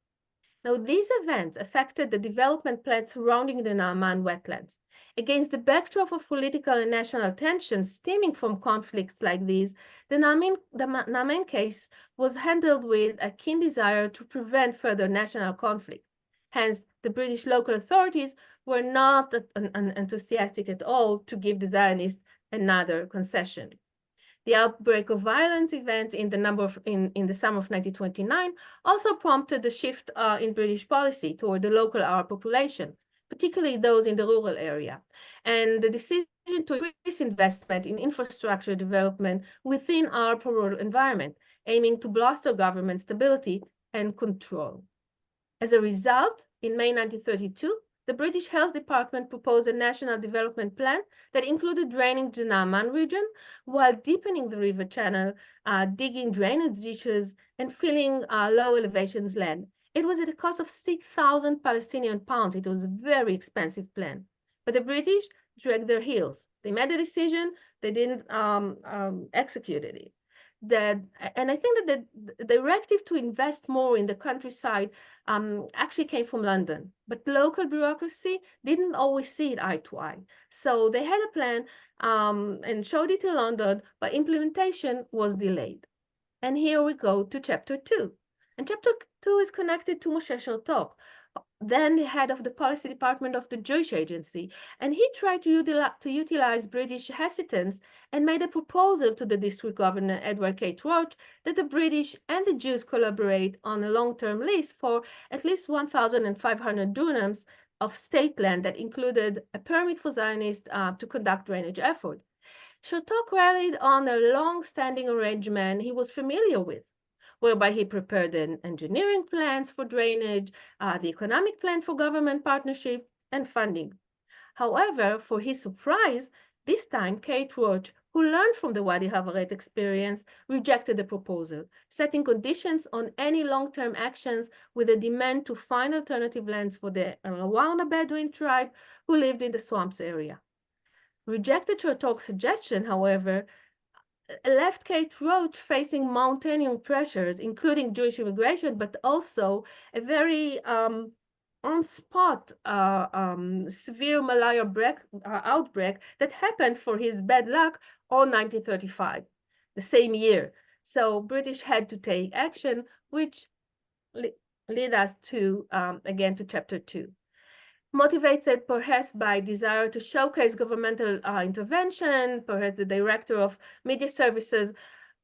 Speaker 4: Now, these events affected the development plans surrounding the Naaman wetlands. Against the backdrop of political and national tensions stemming from conflicts like these, the Naaman case was handled with a keen desire to prevent further national conflict. Hence, the British local authorities were not enthusiastic at all to give the Zionists another concession. The outbreak of violent events in the summer of 1929 also prompted a shift in British policy toward the local Arab population, particularly those in the rural area, and the decision to increase investment in infrastructure development within our rural environment, aiming to bolster government stability and control. As a result, in May 1932, the British Health Department proposed a national development plan that included draining the Naaman region while deepening the river channel, digging drainage ditches, and filling low elevations land. It was at a cost of 6,000 Palestinian pounds. It was a very expensive plan. But the British dragged their heels. They made a decision, they didn't execute it. And I think that the directive to invest more in the countryside actually came from London, but local bureaucracy didn't always see it eye to eye. So they had a plan and showed it to London, but implementation was delayed. And here we go to chapter 2. And chapter 2 is connected to Moshe Shertok, then the head of the policy department of the Jewish Agency, and he tried to utilize British hesitance and made a proposal to the district governor, Edward K. Roach, that the British and the Jews collaborate on a long-term lease for at least 1,500 dunams of state land that included a permit for Zionists to conduct drainage effort. Shertok rallied on a long-standing arrangement he was familiar with, whereby he prepared engineering plans for drainage, the economic plan for government partnership, and funding. However, for his surprise, This time, Kate Roach, who learned from the Wadi Havaret experience, rejected the proposal, setting conditions on any long-term actions with a demand to find alternative lands for the Rawana Bedouin tribe who lived in the swamps area. Rejected Chertog's suggestion, however, left Kate Roach facing mountaineering pressures, including Jewish immigration, but also a very on-spot severe malaria outbreak that happened for his bad luck on 1935, the same year. So British had to take action, which lead us to, again, to chapter 2. Motivated perhaps by desire to showcase governmental intervention, perhaps the director of media services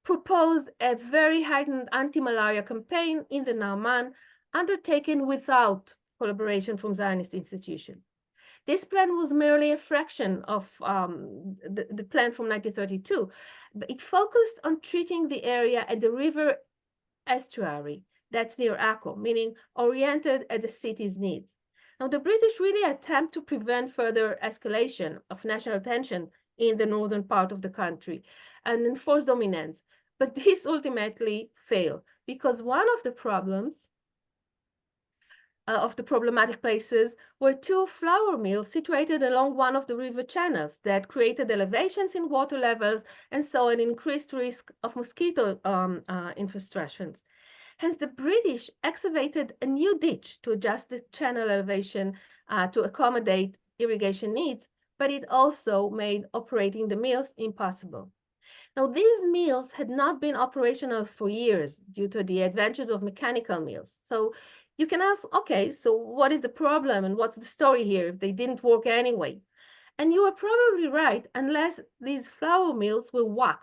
Speaker 4: proposed a very heightened anti-malaria campaign in the Naaman, undertaken without collaboration from Zionist institutions. This plan was merely a fraction of the plan from 1932, but it focused on treating the area at the river estuary, that's near Akko, meaning oriented at the city's needs. Now, the British really attempt to prevent further escalation of national tension in the northern part of the country and enforce dominance. But this ultimately failed because one of the problems of the problematic places were 2 flour mills situated along one of the river channels that created elevations in water levels and so an increased risk of mosquito infestations. Hence, the British excavated a new ditch to adjust the channel elevation to accommodate irrigation needs, but it also made operating the mills impossible. Now, these mills had not been operational for years due to the advantages of mechanical mills. So you can ask, okay, so what is the problem and what's the story here if they didn't work anyway? And you are probably right, unless these flour mills were Waqf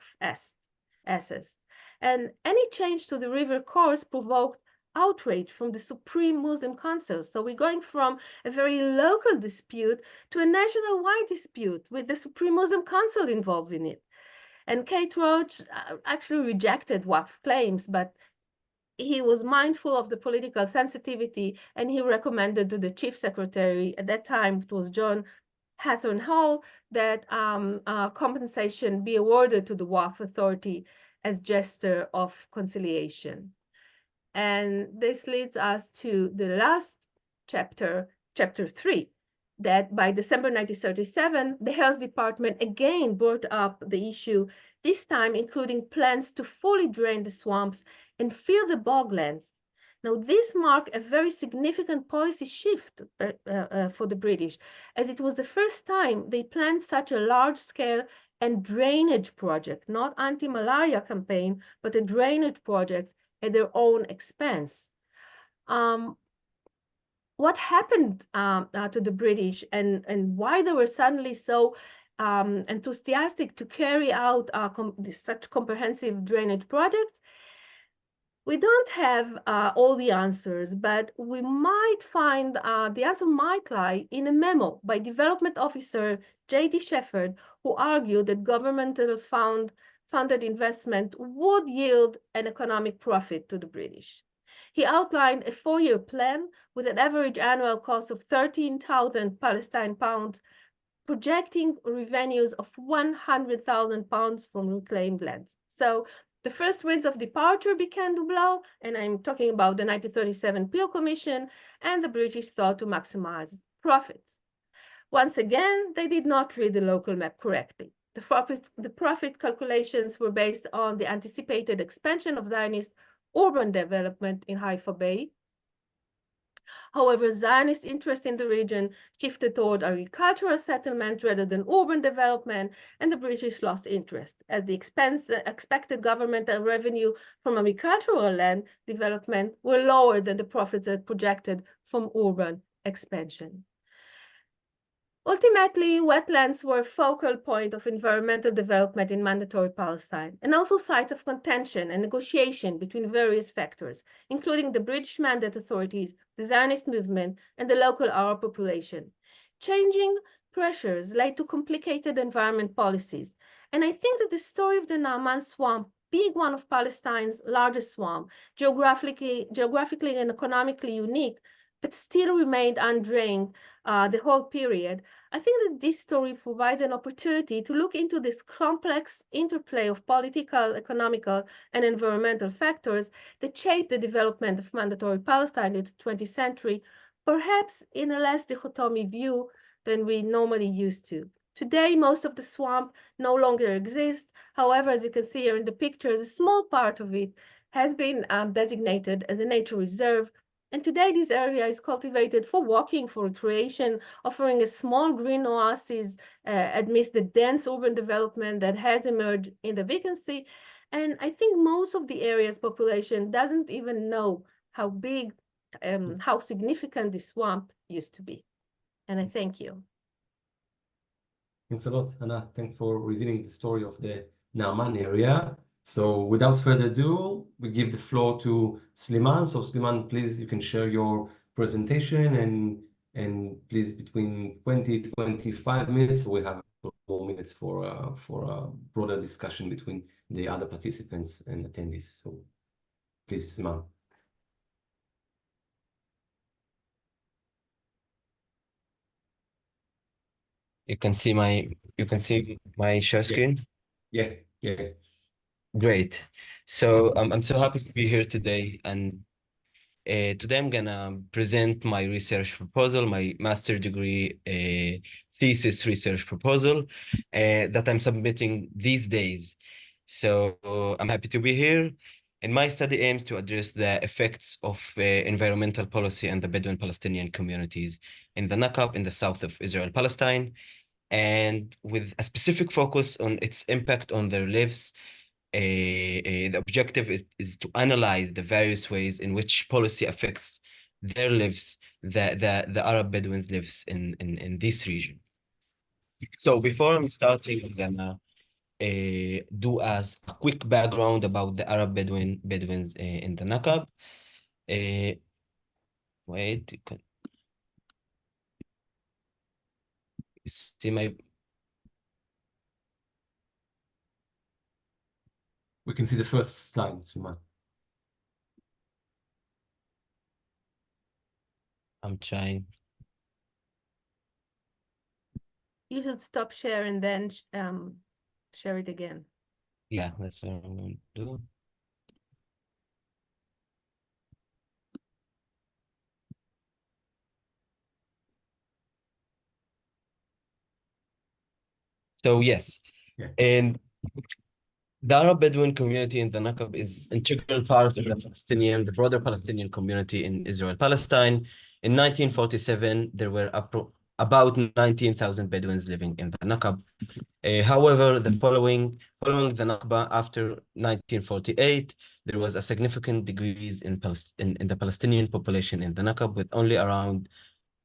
Speaker 4: assets. And any change to the river course provoked outrage from the Supreme Muslim Council. So we're going from a very local dispute to a national-wide dispute with the Supreme Muslim Council involved in it. And Kate Roach actually rejected Waqf claims, but he was mindful of the political sensitivity, and he recommended to the chief secretary, at that time it was John Hathorne Hall, that compensation be awarded to the Waqf Authority as gesture of conciliation. And this leads us to the last chapter, chapter 3, that by December 1937, the Health Department again brought up the issue, this time including plans to fully drain the swamps and fill the boglands. Now, this marked a very significant policy shift for the British, as it was the first time they planned such a large-scale and drainage project, not anti-malaria campaign, but a drainage project at their own expense. What happened to the British and why they were suddenly so enthusiastic to carry out such comprehensive drainage projects? We don't have all the answers, but we might find the answer might lie in a memo by Development Officer J.D. Shepherd, who argued that governmental funded investment would yield an economic profit to the British. He outlined a 4-year plan with an average annual cost of 13,000 Palestine pounds, projecting revenues of 100,000 pounds from reclaimed lands. So the first winds of departure began to blow, and I'm talking about the 1937 Peel Commission, and the British thought to maximize profits. Once again, they did not read the local map correctly. The profit calculations were based on the anticipated expansion of Zionist urban development in Haifa Bay. However, Zionist interest in the region shifted toward agricultural settlement rather than urban development, and the British lost interest, as the expected governmental revenue from agricultural land development were lower than the profits that projected from urban expansion. Ultimately, wetlands were a focal point of environmental development in Mandatory Palestine, and also sites of contention and negotiation between various factors, including the British Mandate authorities, the Zionist movement, and the local Arab population. Changing pressures led to complicated environment policies, and I think that the story of the Naaman Swamp, being one of Palestine's largest swamps, geographically and economically unique, but still remained undrained the whole period, I think that this story provides an opportunity to look into this complex interplay of political, economical, and environmental factors that shape the development of mandatory Palestine in the 20th century, perhaps in a less dichotomy view than we normally used to. Today, most of the swamp no longer exists. However, as you can see here in the pictures, a small part of it has been designated as a nature reserve. And today, this area is cultivated for walking, for recreation, offering a small green oasis amidst the dense urban development that has emerged in the vacancy. And I think most of the area's population doesn't even know how big, how significant this swamp used to be. And I thank you.
Speaker 1: Thanks a lot, Anna. Thanks for revealing the story of the Naaman area. So without further ado, we give the floor to Sleman. So Sleman, please, you can share your presentation and please between 20 to 25 minutes, we have 4 minutes for a broader discussion between the other participants and attendees. So please, Sleman.
Speaker 5: You can see my share screen?
Speaker 1: Yeah.
Speaker 5: Great. So I'm so happy to be here today, and today I'm gonna present my research proposal, my master degree thesis research proposal that I'm submitting these days. So I'm happy to be here. And my study aims to address the effects of environmental policy and the Bedouin Palestinian communities in the Naqab in the south of Israel, Palestine, and with a specific focus on its impact on their lives. The objective is to analyze the various ways in which policy affects their lives, the Arab Bedouins' lives in this region. So before I'm starting, I'm gonna do as a quick background about the Arab Bedouins in the Naqab. Wait, you see my...
Speaker 1: We can see the first slide, Sleman.
Speaker 5: I'm trying.
Speaker 4: You should stop share and then share it again.
Speaker 5: Yeah, that's what I'm going to do. So yes,
Speaker 1: Yeah.
Speaker 5: and the Arab Bedouin community in the Naqab is integral part of the broader Palestinian community in Israel, Palestine. In 1947, there were about 19,000 Bedouins living in the Naqab. However, following the Nakba after 1948, there was a significant decrease in the Palestinian population in the Naqab, with only around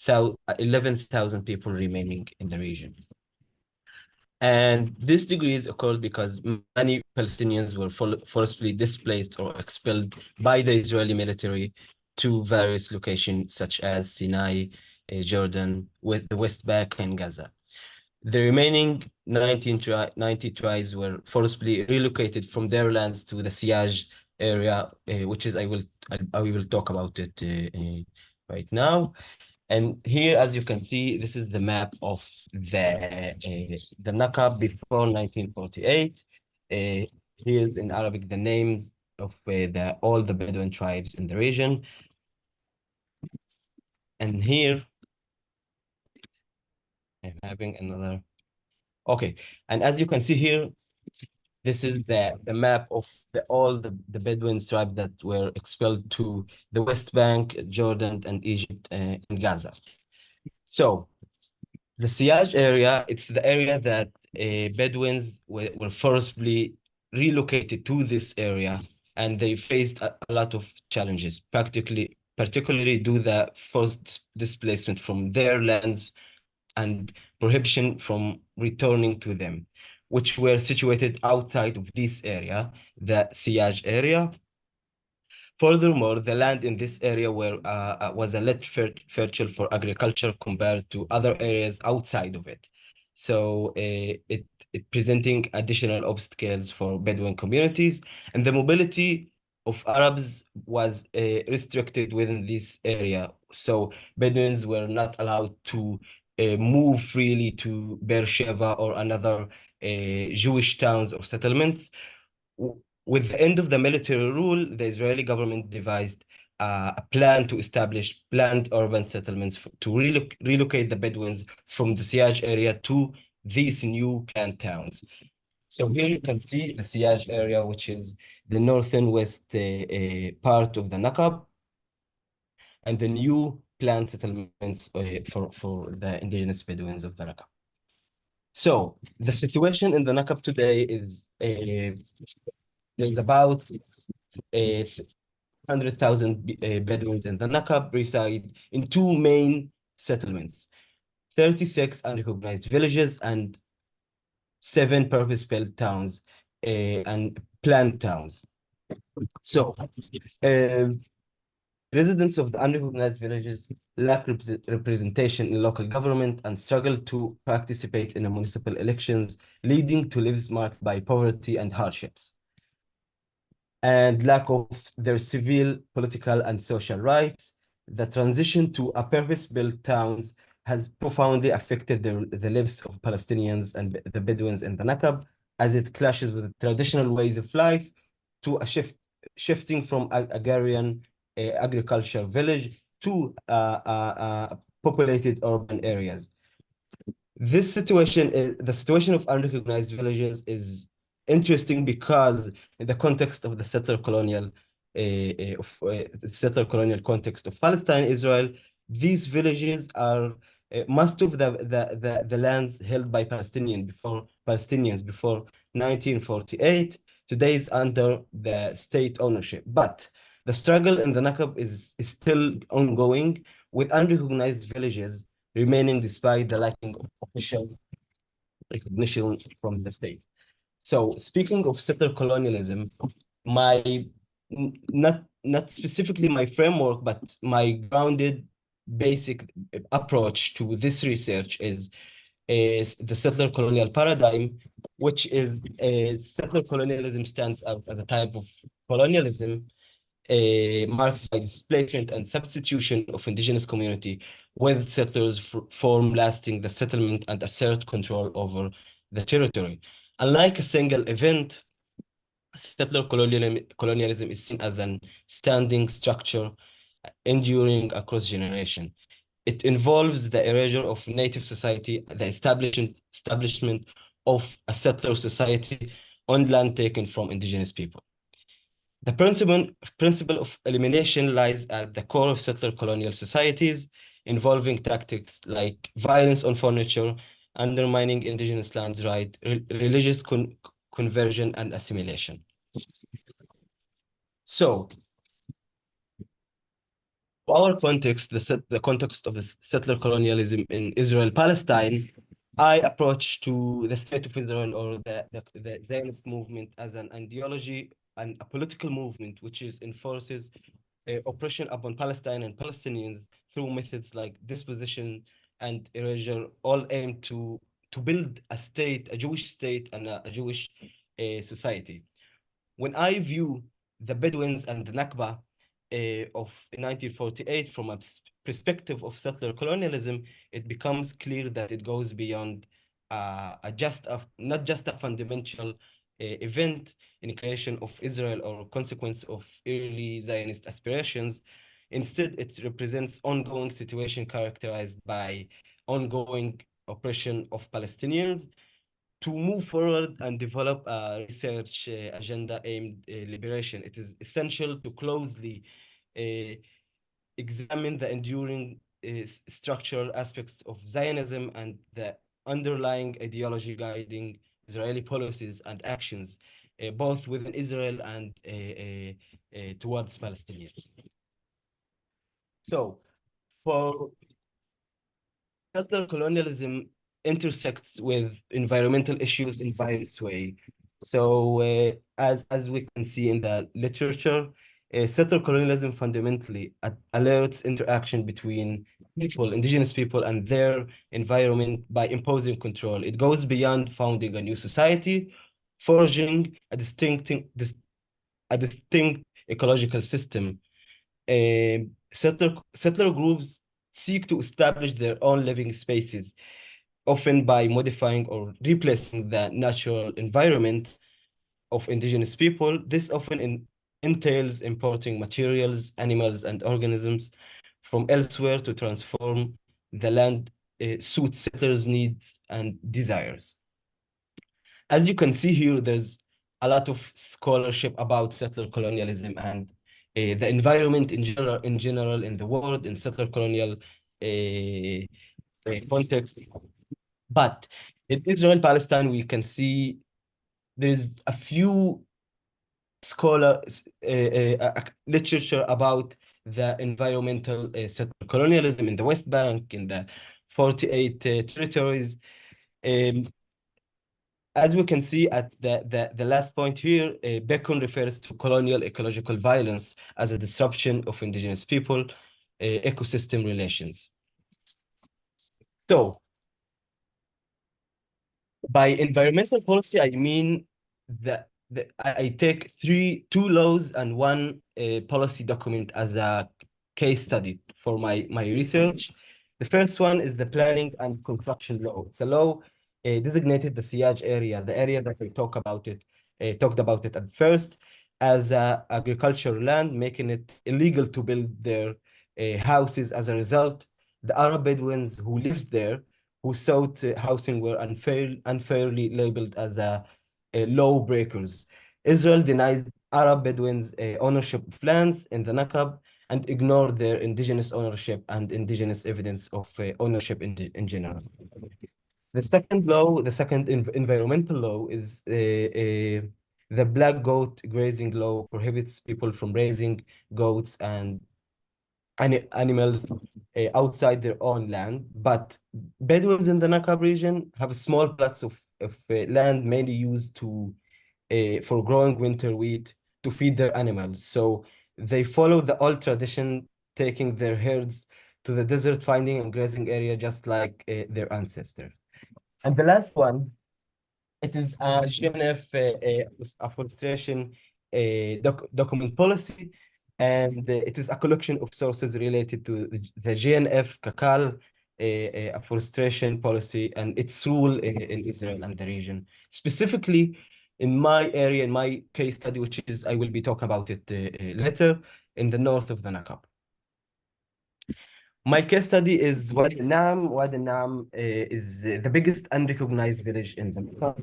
Speaker 5: 11,000 people remaining in the region. And this decrease occurred because many Palestinians were forcibly displaced or expelled by the Israeli military to various locations such as Sinai, Jordan, with the West Bank and Gaza. The remaining 90 tribes were forcibly relocated from their lands to the ESEH area, which is I will talk about it right now. And here, as you can see, this is the map of the Naqab before 1948. Here's in Arabic the names of all the Bedouin tribes in the region. And here, I'm having another. Okay, and as you can see here, this is the map of all the Bedouin tribes that were expelled to the West Bank, Jordan, and Egypt, and Gaza. So the ESEH area, it's the area that Bedouins were forcibly relocated to this area, and they faced a lot of challenges, particularly due to the forced displacement from their lands and prohibition from returning to them, which were situated outside of this area, the ESEH area. Furthermore, the land in this area was a lot fertile for agriculture compared to other areas outside of it. So it presenting additional obstacles for Bedouin communities, and the mobility of Arabs was restricted within this area. So Bedouins were not allowed to move freely to Beersheba or another Jewish towns or settlements. With the end of the military rule, the Israeli government devised a plan to establish planned urban settlements to relocate the Bedouins from the siege area to these new planned towns. So here you can see the siege area, which is the north and west part of the Naqab, and the new planned settlements for the indigenous Bedouins of the Naqab. So the situation in the Naqab today is there's about 100,000 Bedouins in the Naqab reside in two main settlements, 36 unrecognized villages and 7 purpose-built towns and planned towns. So residents of the unrecognized villages lack representation in local government and struggle to participate in the municipal elections, leading to lives marked by poverty and hardships, and lack of their civil, political, and social rights. The transition to a purpose-built towns has profoundly affected the lives of Palestinians and the Bedouins in the Naqab, as it clashes with traditional ways of life to a shifting from agrarian agricultural village to populated urban areas. This situation, the situation of unrecognized villages, is interesting because in the context of the settler colonial context of Palestine, Israel, these villages are most of the lands held by Palestinians before 1948 today is under the state ownership. But the struggle in the Naqab is still ongoing, with unrecognized villages remaining despite the lacking of official recognition from the state. So speaking of settler colonialism, not specifically my framework, but my grounded basic approach to this research is the settler colonial paradigm, which is settler colonialism stands out as a type of colonialism marked by displacement and substitution of indigenous community, with settlers form lasting the settlement and assert control over the territory. Unlike a single event, settler colonialism is seen as an standing structure enduring across generation. It involves the erasure of native society, the establishment of a settler society on land taken from indigenous people. The principle of elimination lies at the core of settler colonial societies, involving tactics like violence on furniture, undermining indigenous land rights, religious conversion, and assimilation. So, our context, the context of the settler colonialism in Israel-Palestine, I approach to the state of Israel or the Zionist movement as an ideology and a political movement which enforces oppression upon Palestine and Palestinians through methods like disposition and erasure, all aimed to build a state, a Jewish state, and a Jewish society. When I view the Bedouins and the Nakba of 1948 from a perspective of settler colonialism, it becomes clear that it goes beyond not just a fundamental event in creation of Israel or consequence of early Zionist aspirations. Instead, it represents ongoing situation characterized by ongoing oppression of Palestinians. To move forward and develop a research agenda aimed liberation, it is essential to closely examine the enduring structural aspects of Zionism and the underlying ideology guiding Israeli policies and actions, both within Israel and towards Palestinians. So, for settler colonialism intersects with environmental issues in various ways. So, as we can see in the literature, settler colonialism fundamentally alerts interaction between indigenous people, and their environment by imposing control. It goes beyond founding a new society, forging a distinct ecological system. Settler groups seek to establish their own living spaces, often by modifying or replacing the natural environment of indigenous people. This often entails importing materials, animals, and organisms from elsewhere to transform the land suit settlers' needs and desires. As you can see here, there's a lot of scholarship about settler colonialism and the environment in general in the world in settler colonial context. But in Israel and Palestine, we can see there's a few literature about the environmental settler colonialism in the West Bank, in the 48 territories. As we can see at the last point here, Bacon refers to colonial ecological violence as a disruption of indigenous people ecosystem relations. So, by environmental policy, I mean that I take two laws and one policy document as a case study for my research. The first one is the Planning and Construction Law. It's a law designated the SIAJ area, the area that we talked about it at first, as agricultural land, making it illegal to build their houses. As a result, the Arab Bedouins who lives there, who sought housing, were unfairly labeled as law breakers. Israel denied Arab Bedouins ownership of lands in the Naqab and ignored their indigenous ownership and indigenous evidence of ownership in general. The second law, the second environmental law, is the Black Goat Grazing Law, prohibits people from raising goats and animals outside their own land. But Bedouins in the Naqab region have small plots of land mainly used for growing winter wheat to feed their animals. So they follow the old tradition, taking their herds to the desert, finding and grazing area just like their ancestors. And the last one, it is a GNF afforestation document policy, and it is a collection of sources related to the GNF Kakal afforestation policy and its rule in Israel and the region. Specifically, in my area, in my case study, which is, I will be talking about it later, in the north of the Naqab. My case study is Wadi Nam. Wadi Nam is the biggest unrecognized village in the Naqab.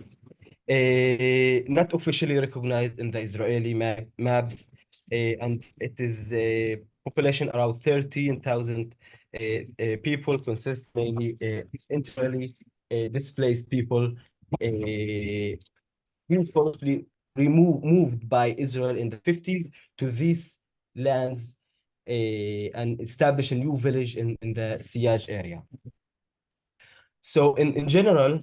Speaker 5: Not officially recognized in the Israeli maps, and it is a population around 13,000 people, consist mainly internally displaced people, forcibly moved by Israel in the 50s to these lands and establish a new village in the SIAJ area. So in general,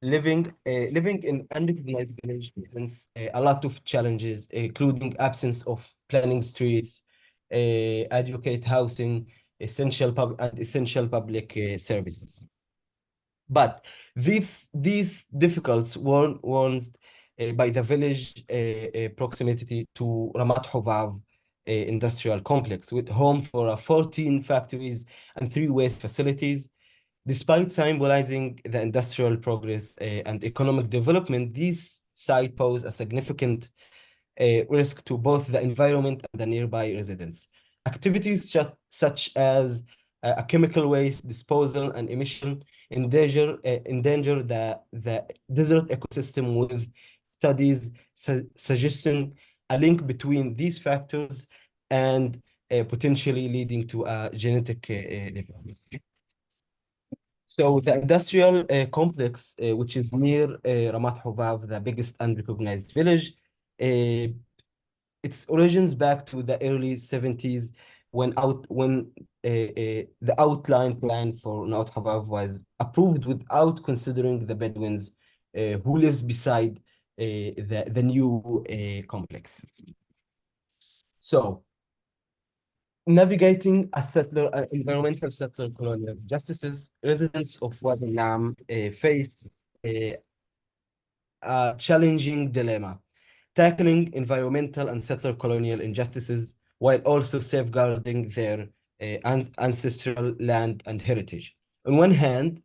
Speaker 5: living in unrecognized village presents a lot of challenges, including absence of planning streets, adequate housing, essential public services. But these difficulties were warned by the village proximity to Ramat Hovav industrial complex, with home for 14 factories and 3 waste facilities. Despite symbolizing the industrial progress and economic development, these sites pose a significant risk to both the environment and the nearby residents. Activities such as a chemical waste disposal and emission endanger the desert ecosystem, with studies suggesting a link between these factors and potentially leading to a genetic difference. So the industrial complex, which is near Ramat Hovav, the biggest unrecognized village, its origins back to the early 70s, when the outline plan for Ramat Hovav was approved without considering the Bedouins who lives beside the new complex. So, navigating environmental settler colonial justices, residents of Wadi Nam face a challenging dilemma: tackling environmental and settler colonial injustices while also safeguarding their ancestral land and heritage. On one hand,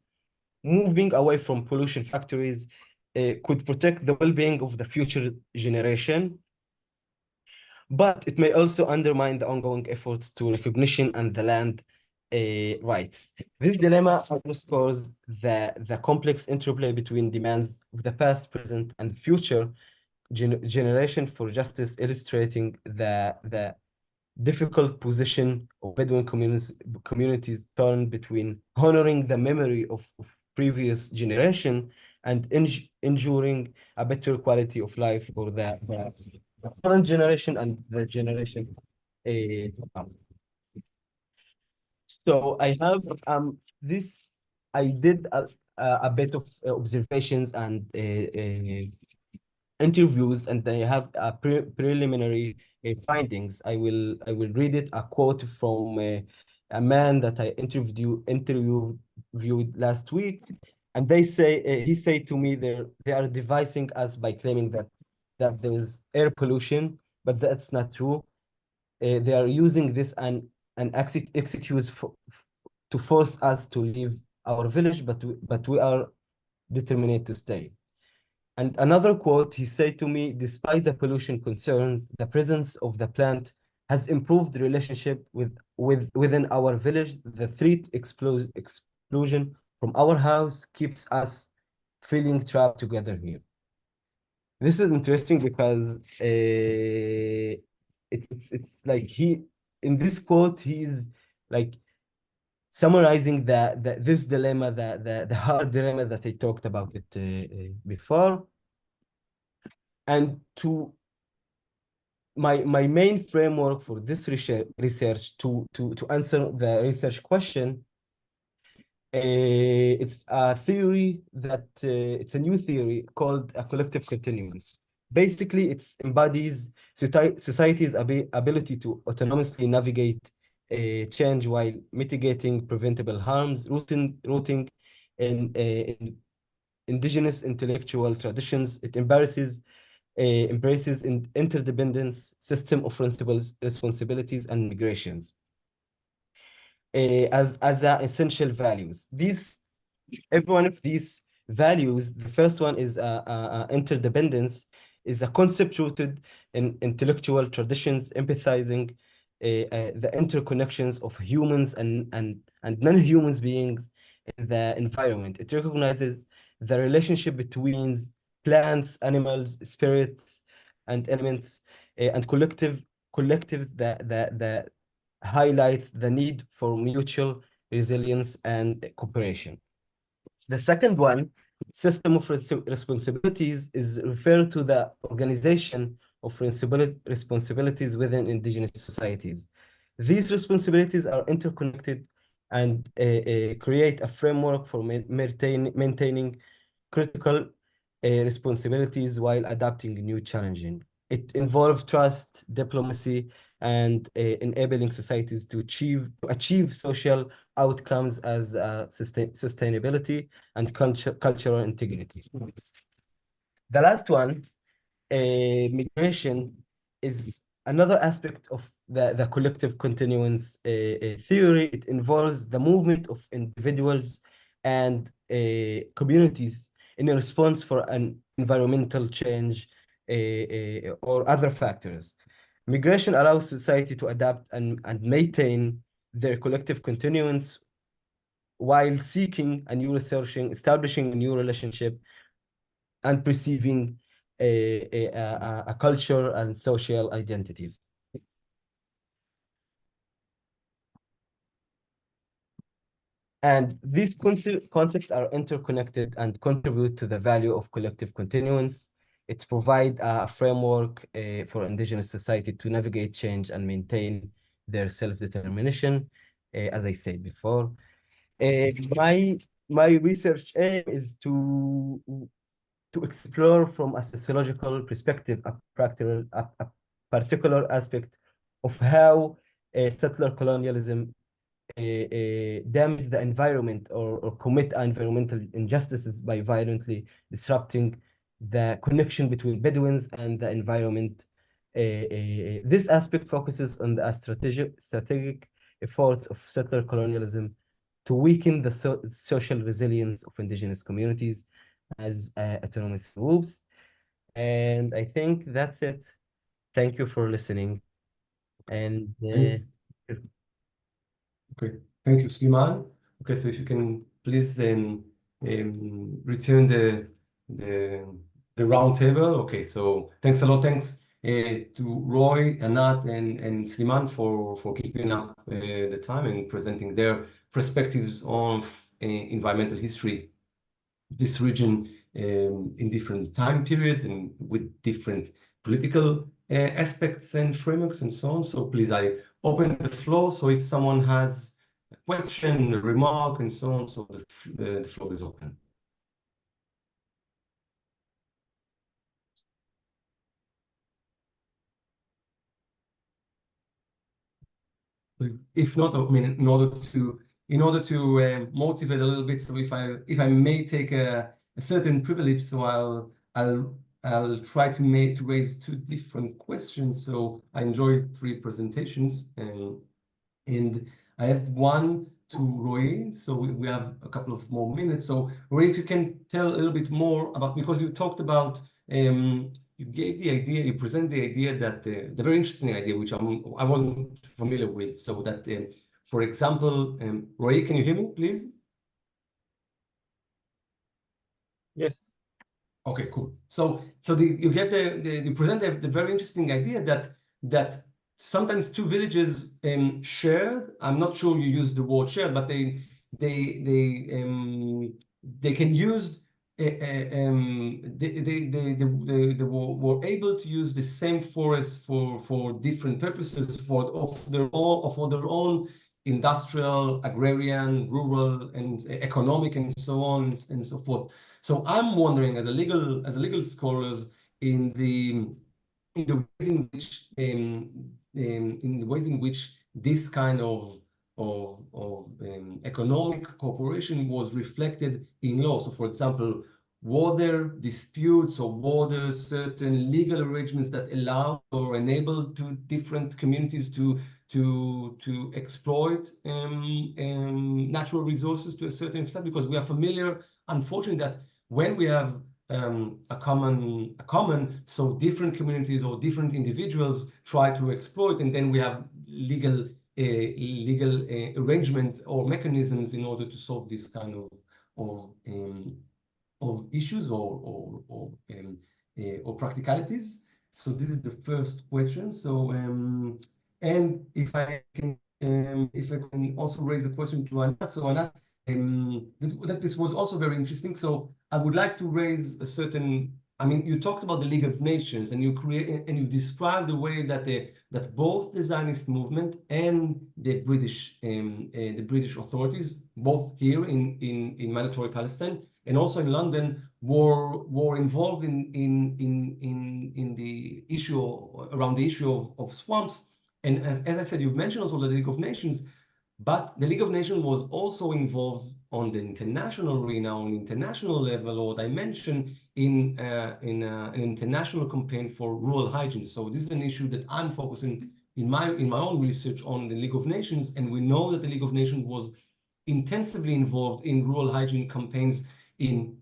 Speaker 5: moving away from pollution factories could protect the well-being of the future generation, but it may also undermine the ongoing efforts to recognition and the land rights. This dilemma underscores the complex interplay between demands of the past, present, and future generation for justice, illustrating the difficult position of Bedouin communities torn between honoring the memory of previous generation and ensuring a better quality of life for the current generation and the generation to come. So I have this. I did a bit of observations and interviews, and they have preliminary findings. I will read it. A quote from a man that I interviewed last week, and they say he said to me they are devising us by claiming that there is air pollution, but that's not true. They are using this an excuse to force us to leave our village, but we are determined to stay. And another quote, he said to me, despite the pollution concerns, the presence of the plant has improved the relationship within our village. The threat explosion from our house keeps us feeling trapped together here. This is interesting because it's like in this quote, he's like summarizing this dilemma, the hard dilemma that I talked about it before. And to my main framework for this research to answer the research question, it's a theory that it's a new theory called a collective continuance. Basically, it embodies society's ability to autonomously navigate change while mitigating preventable harms, rooting in indigenous intellectual traditions. It embraces interdependence, system of principles, responsibilities, and migrations as essential values. Every one of these values, the first one is interdependence, is a concept rooted in intellectual traditions, empathizing the interconnections of humans and non-humans beings in the environment. It recognizes the relationship between plants, animals, spirits, and elements, and collectives that highlights the need for mutual resilience and cooperation. The second one, system of responsibilities, is referred to the organization of responsibilities within indigenous societies. These responsibilities are interconnected and create a framework for maintaining critical responsibilities while adapting new challenges. It involves trust, diplomacy, and enabling societies to achieve social outcomes as sustainability and cultural integrity. The last one, migration, is another aspect of the collective continuance theory. It involves the movement of individuals and communities in a response for an environmental change or other factors. Migration allows society to adapt and maintain their collective continuance while seeking a new researching, establishing a new relationship, and perceiving a culture and social identities. And these concepts are interconnected and contribute to the value of collective continuance. It provides a framework for indigenous society to navigate change and maintain their self-determination, as I said before. My research aim is to explore from a sociological perspective a particular aspect of how settler colonialism damage the environment or commit environmental injustices by violently disrupting the connection between Bedouins and the environment. This aspect focuses on the strategic efforts of settler colonialism to weaken the social resilience of indigenous communities as autonomous groups. And I think that's it. Thank you for listening. And
Speaker 1: okay, thank you, Sleman. Okay, so if you can please return the round table. Okay, so thanks a lot. Thanks to Roy, Anat, and Sleman for keeping up the time and presenting their perspectives on environmental history, this region in different time periods and with different political aspects and frameworks and so on. So please, I open the floor. So if someone has a question, a remark, and so on, so the floor is open. If not, I mean, in order to motivate a little bit, so if I may take a certain privilege, so I'll try to raise two different questions. So I enjoyed 3 presentations, and I have one to Roy. So we have a couple of more minutes. So Roy, if you can tell a little bit more about, because you talked about you gave the idea, you present the idea that the very interesting idea, which I wasn't familiar with. So that, for example, Roy, can you hear me, please?
Speaker 3: Yes.
Speaker 1: Okay, cool. So you present the very interesting idea that sometimes 2 villages shared. I'm not sure you use the word shared, but they can use they were able to use the same forest for different purposes for their own industrial, agrarian, rural, and economic, and so on and so forth. So I'm wondering, as a legal scholars, in the ways in which this kind of economic cooperation was reflected in law. So, for example, were there disputes or were there certain legal arrangements that allow or enable to different communities to exploit natural resources to a certain extent? Because we are familiar, unfortunately, that when we have a common, so different communities or different individuals try to exploit, and then we have legal arrangements or mechanisms in order to solve this kind of issues or practicalities. So this is the first question. So and if I can also raise a question to Anat. So Anat, that this was also very interesting. So I would like to raise a certain, I mean, you talked about the League of Nations, and you described the way that that both the Zionist movement and the British authorities, both here in Mandatory Palestine and also in London, were involved in the issue around the issue of swamps. And as I said, you've mentioned also the League of Nations. But the League of Nations was also involved on the international arena, on international level or dimension in an international campaign for rural hygiene. So this is an issue that I'm focusing in my own research on the League of Nations, and we know that the League of Nations was intensively involved in rural hygiene campaigns in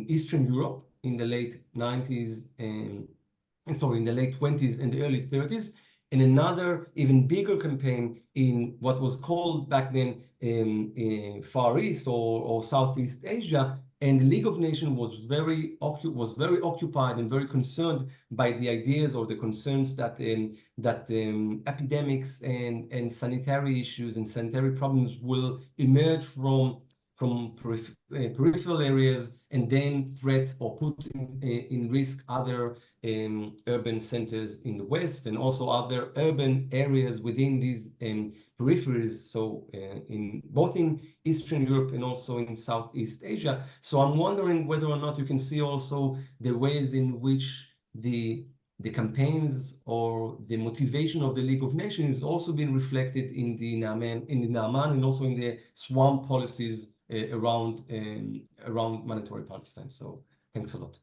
Speaker 1: Eastern Europe in the late 90s in the late 20s and the early 30s. And another even bigger campaign in what was called back then Far East or Southeast Asia. And the League of Nations was very occupied and very concerned by the ideas or the concerns that epidemics and sanitary issues and sanitary problems will emerge from peripheral areas and then threat or put in risk other urban centers in the West and also other urban areas within these peripheries, so both in Eastern Europe and also in Southeast Asia. So I'm wondering whether or not you can see also the ways in which the campaigns or the motivation of the League of Nations is also being reflected in the Naaman and also in the swamp policies around Mandatory Palestine. So thanks a lot.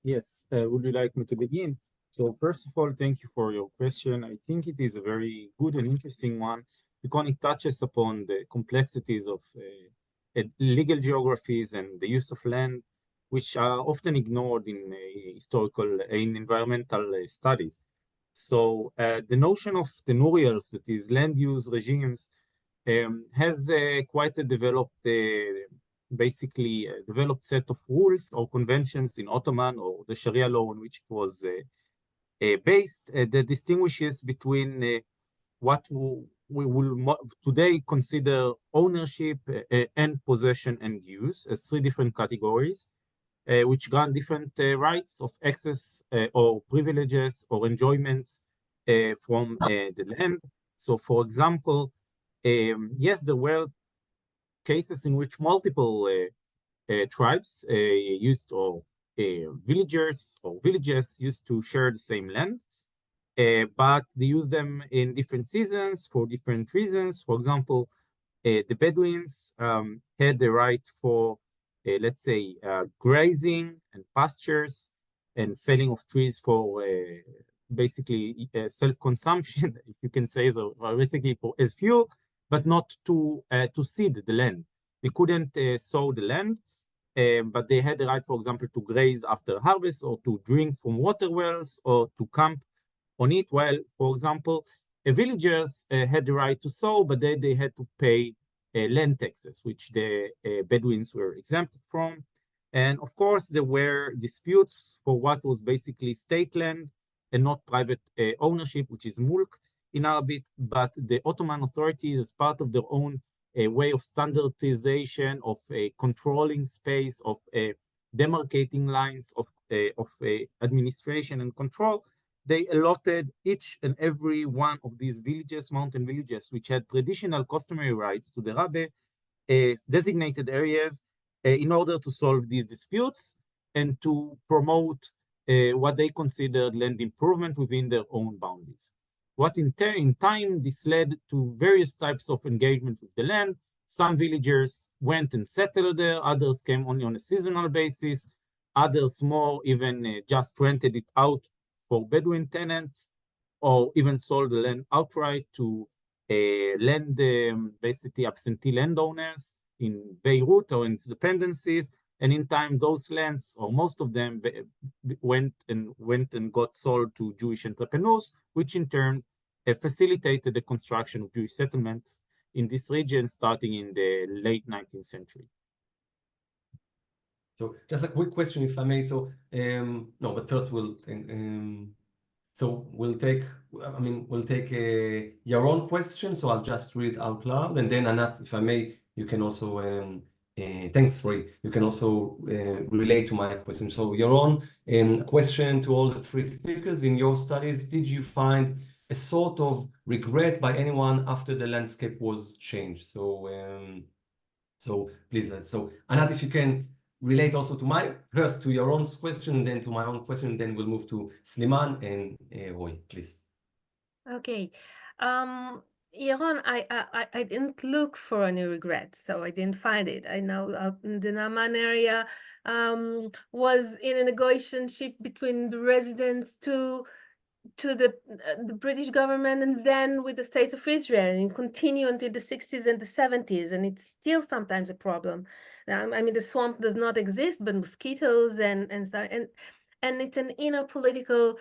Speaker 3: Yes, would you like me to begin? So first of all, thank you for your question. I think it is a very good and interesting one because it touches upon the complexities of legal geographies and the use of land, which are often ignored in in environmental studies. So the notion of the NURIALs, that is land use regimes, has quite a developed, basically developed set of rules or conventions in Ottoman or the Sharia law on which it was based that distinguishes between what we will today consider ownership and possession and use as three different categories, which grant different rights of access or privileges or enjoyments from the land. So, for example, yes, there were cases in which multiple tribes used or villagers or villages used to share the same land, but they use them in different seasons for different reasons. For example, the Bedouins had the right for, let's say, grazing and pastures and felling of trees for basically self-consumption, if you can say so, basically as fuel, but not to seed the land. They couldn't sow the land, but they had the right, for example, to graze after harvest or to drink from water wells or to camp on it. While, for example, villagers had the right to sow, but they had to pay land taxes, which the Bedouins were exempted from. And of course, there were disputes for what was basically state land and not private ownership, which is mulk in Arabic. But the Ottoman authorities, as part of their own way of standardization, of controlling space, of demarcating lines of administration and control, they allotted each and every one of these villages, mountain villages, which had traditional customary rights to the Rabbe, designated areas in order to solve these disputes and to promote what they considered land improvement within their own boundaries. What in time, this led to various types of engagement with the land. Some villagers went and settled there, others came only on a seasonal basis, others more even just rented it out for Bedouin tenants, or even sold the land outright to basically absentee landowners in Beirut or in its dependencies. And in time, those lands, or most of them, went and got sold to Jewish entrepreneurs, which in turn facilitated the construction of Jewish settlements in this region starting in the late 19th century.
Speaker 1: So just a quick question, if I may. So no, but first we'll so we'll take your own question. So I'll just read out loud, and then Anat, if I may, you can also thanks, Roy. You can also relate to my question. So your own question to all the three speakers. In your studies, did you find a sort of regret by anyone after the landscape was changed? So so please, so Anat, if you can relate also to first to your own question, then to my own question, then we'll move to Sleman and Roy, please.
Speaker 4: Okay. Yaron, I didn't look for any regrets, so I didn't find it. I know the Naaman area was in a negotiation between the residents to the British government and then with the State of Israel, and continue until the 60s and the 70s, and it's still sometimes a problem. I mean, the swamp does not exist, but mosquitoes and it's an inner political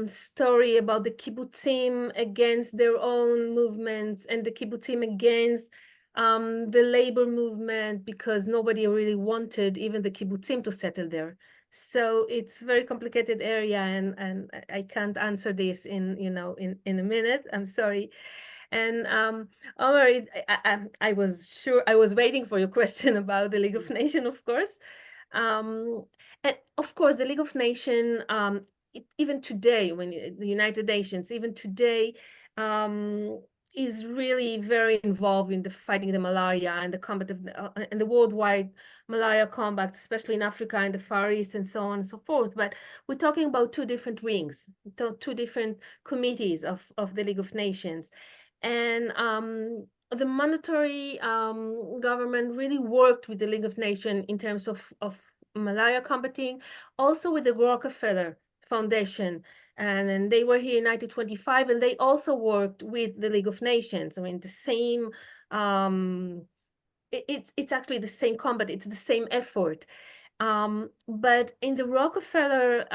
Speaker 4: story about the kibbutzim against their own movements and the kibbutzim against the labor movement, because nobody really wanted even the kibbutzim to settle there. So it's a very complicated area, and I can't answer this in a minute. I'm sorry. And Omer, I was waiting for your question about the League of Nations, of course. And of course, the League of Nations, even today, when the United Nations, even today, is really very involved in the fighting the malaria and the combat of and the worldwide malaria combat, especially in Africa and the Far East and so on and so forth. But we're talking about two different wings, two different committees of the League of Nations. And the mandatory government really worked with the League of Nations in terms of malaria combating, also with the Rockefeller Foundation, and they were here in 1925, and they also worked with the League of Nations. I mean, the same. It's actually the same combat. It's the same effort. But in the Rockefeller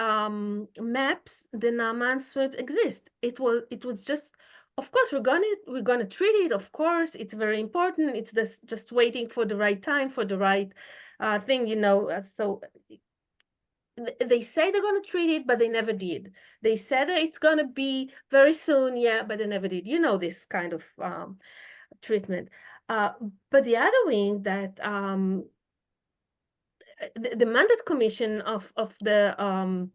Speaker 4: maps, the Naaman Swamp exists. It was just, of course, we're gonna treat it. Of course, it's very important. It's just waiting for the right time, for the right thing, you know. So they say they're gonna treat it, but they never did. They said that it's gonna be very soon, yeah, but they never did. You know, this kind of treatment. But the other wing that the Mandate Commission of the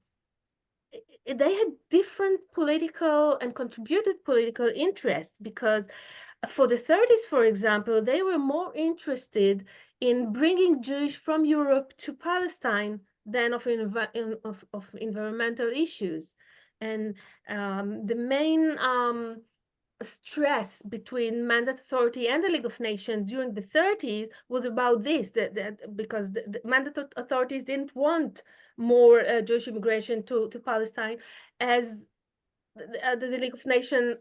Speaker 4: they had different political and contributed political interests, because for the 30s, for example, they were more interested in bringing Jews from Europe to Palestine than of environmental issues. And the main stress between Mandate Authority and the League of Nations during the 30s was about this, because the Mandate authorities didn't want more Jewish immigration to Palestine, as the League of Nations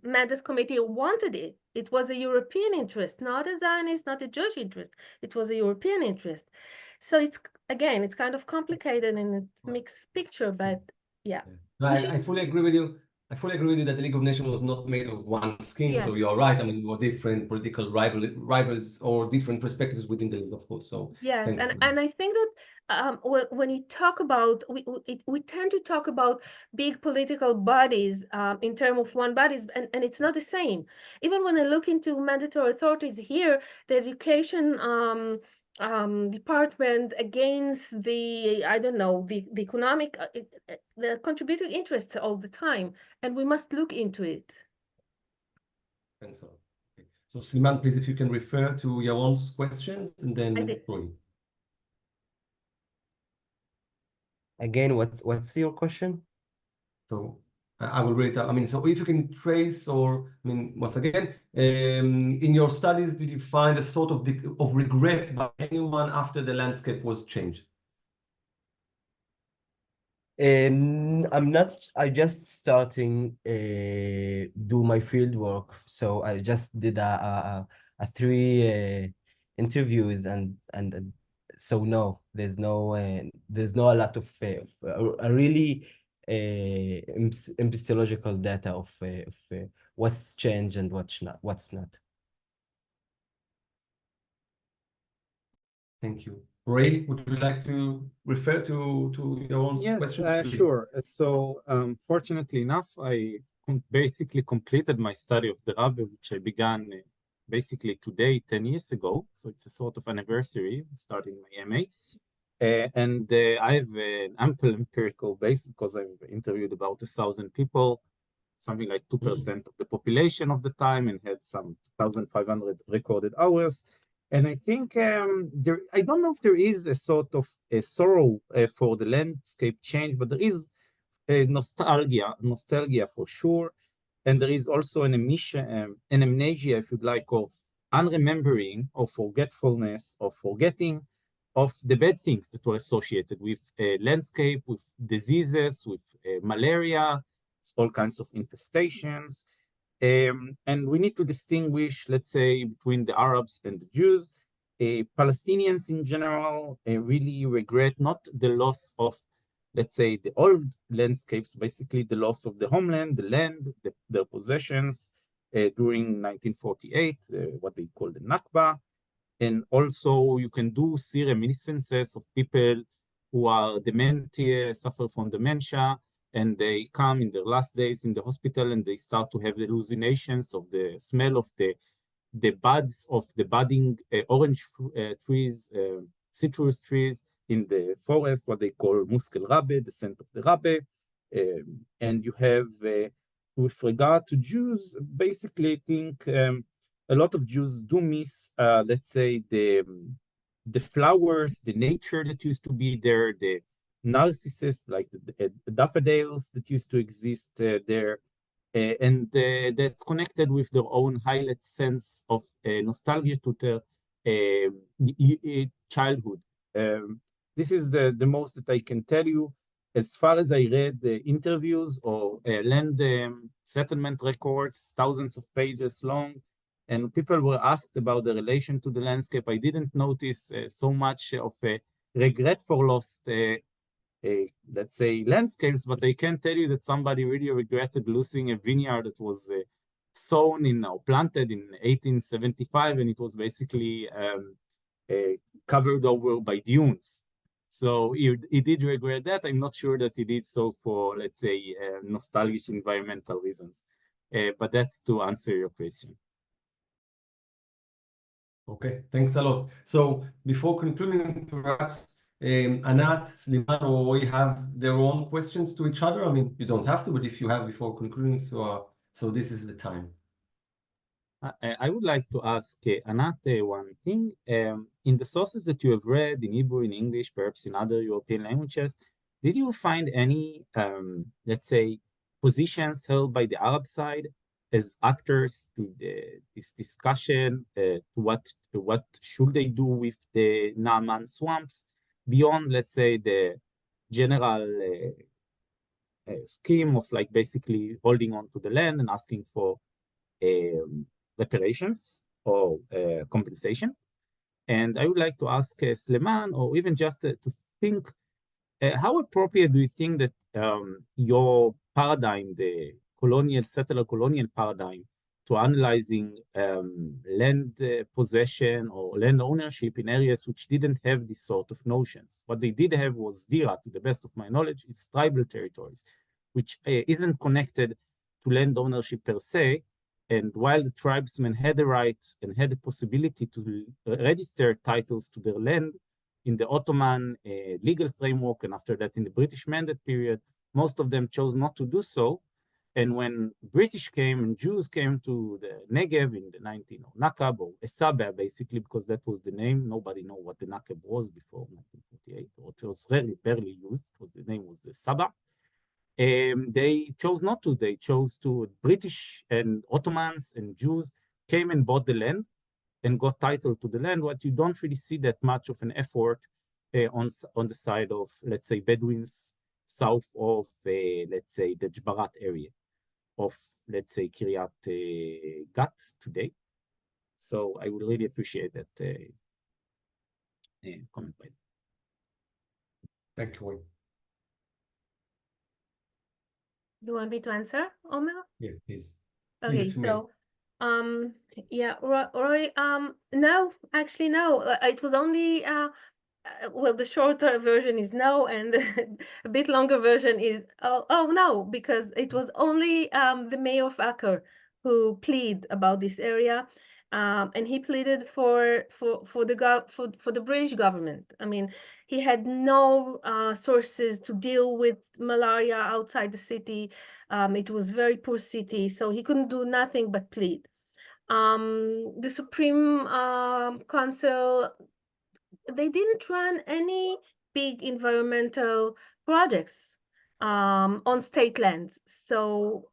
Speaker 4: Mandate Committee wanted it. It was a European interest, not a Zionist, not a Jewish interest. It was a European interest. So it's, again, it's kind of complicated and a mixed picture, but yeah.
Speaker 1: No, I fully agree with you. I fully agree with you that the League of Nations was not made of one skin,
Speaker 4: Yes.
Speaker 1: so you're right. I mean, there were different political rivals or different perspectives within the League, of course. So
Speaker 4: yes, and I think that when you talk about, we tend to talk about big political bodies in terms of one bodies, and it's not the same. Even when I look into mandatory authorities here, the education department against the, I don't know, the economic, the contributed interests all the time, and we must look into it.
Speaker 1: Thanks a lot. Okay. So Sleman, please, if you can refer to Yaron's questions, and then Roy.
Speaker 5: Again, what's your question?
Speaker 1: So I will read it out. I mean, so if you can trace, or I mean, once again, in your studies, did you find a sort of regret by anyone after the landscape was changed?
Speaker 5: I'm not. I just starting do my field work, so I just did a 3 interviews, and so no, there's no a lot of a really epistemological data of what's changed and what's not.
Speaker 1: Thank you. Ray, would you like to refer to Yaron's question?
Speaker 3: Yes, sure. So fortunately enough, I basically completed my study of the Ghaba, which I began basically today, 10 years ago. So it's a sort of anniversary starting my MA. And I have an ample empirical base because I've interviewed about 1,000 people, something like 2% of the population of the time, and had some 2,500 recorded hours. And I think I don't know if there is a sort of a sorrow for the landscape change, but there is a nostalgia for sure. And there is also an amnesia, if you'd like, or unremembering, or forgetfulness, or forgetting of the bad things that were associated with landscape, with diseases, with malaria, all kinds of infestations. And we need to distinguish, let's say, between the Arabs and the Jews. Palestinians in general really regret not the loss of, let's say, the old landscapes, basically the loss of the homeland, the land, their possessions during 1948, what they call the Naqab. And also you can see reminiscences of people who are dementia, suffer from dementia, and they come in their last days in the hospital and they start to have hallucinations of the smell of the buds of the budding orange trees, citrus trees in the forest, what they call muskel Ghaba, the scent of the Ghaba. And you have, with regard to Jews, basically I think a lot of Jews do miss, let's say, the flowers, the nature that used to be there, the narcissus, like the daffodils that used to exist there, and that's connected with their own heightened sense of nostalgia to their childhood. This is the most that I can tell you. as far as I read the interviews or land settlement records, thousands of pages long, and people were asked about the relation to the landscape, I didn't notice so much of a regret for lost, let's say, landscapes, but I can tell you that somebody really regretted losing a vineyard that was sown in or planted in 1875, and it was basically covered over by dunes. So he did regret that. I'm not sure that he did so for, let's say, nostalgic environmental reasons. But that's to answer your question.
Speaker 1: Okay, thanks a lot. So before concluding, perhaps Anat, Sleman, or we have their own questions to each other. I mean, you don't have to, but if you have before concluding, so this is the time.
Speaker 3: I would like to ask Anat one thing. In the sources that you have read in Hebrew, in English, perhaps in other European languages, did you find any, let's say, positions held by the Arab side as actors to this discussion, what should they do with the Undrained swamps beyond, let's say, the general scheme of like basically holding on to the land and asking for reparations or compensation? And I would like to ask Sleman, or even just to think, how appropriate do you think that your paradigm, the colonial settler colonial paradigm, to analyzing land possession or land ownership in areas which didn't have this sort of notions? What they did have was dira, to the best of my knowledge, it's tribal territories, which isn't connected to land ownership per se. And while the tribesmen had the right and had the possibility to register titles to their land in the Ottoman legal framework, and after that in the British Mandate period, most of them chose not to do so. And when British came and Jews came to the Negev in the Naqab or Esaba, basically, because that was the name, nobody knew what the Naqab was before 1948, or it was barely used, the name was the Saba. They chose not to. They chose to. British and Ottomans and Jews came and bought the land and got title to the land. What you don't really see that much of an effort on the side of, let's say, Bedouins south of, let's say, the Jbarat area of, let's say, Kiryat Gat today. So I would really appreciate that comment by you.
Speaker 1: Thank you.
Speaker 4: Do you want me to answer, Omer?
Speaker 1: Yeah, please.
Speaker 4: Okay, so yeah, Roy, no, actually no. It was only well, the shorter version is no, and a bit longer version is oh no, because it was only the mayor of Acre who pleaded about this area, and he pleaded for the British government. I mean, he had no sources to deal with malaria outside the city. It was a very poor city, so he couldn't do nothing but plead. The Supreme Council, they didn't run any big environmental projects on state lands, so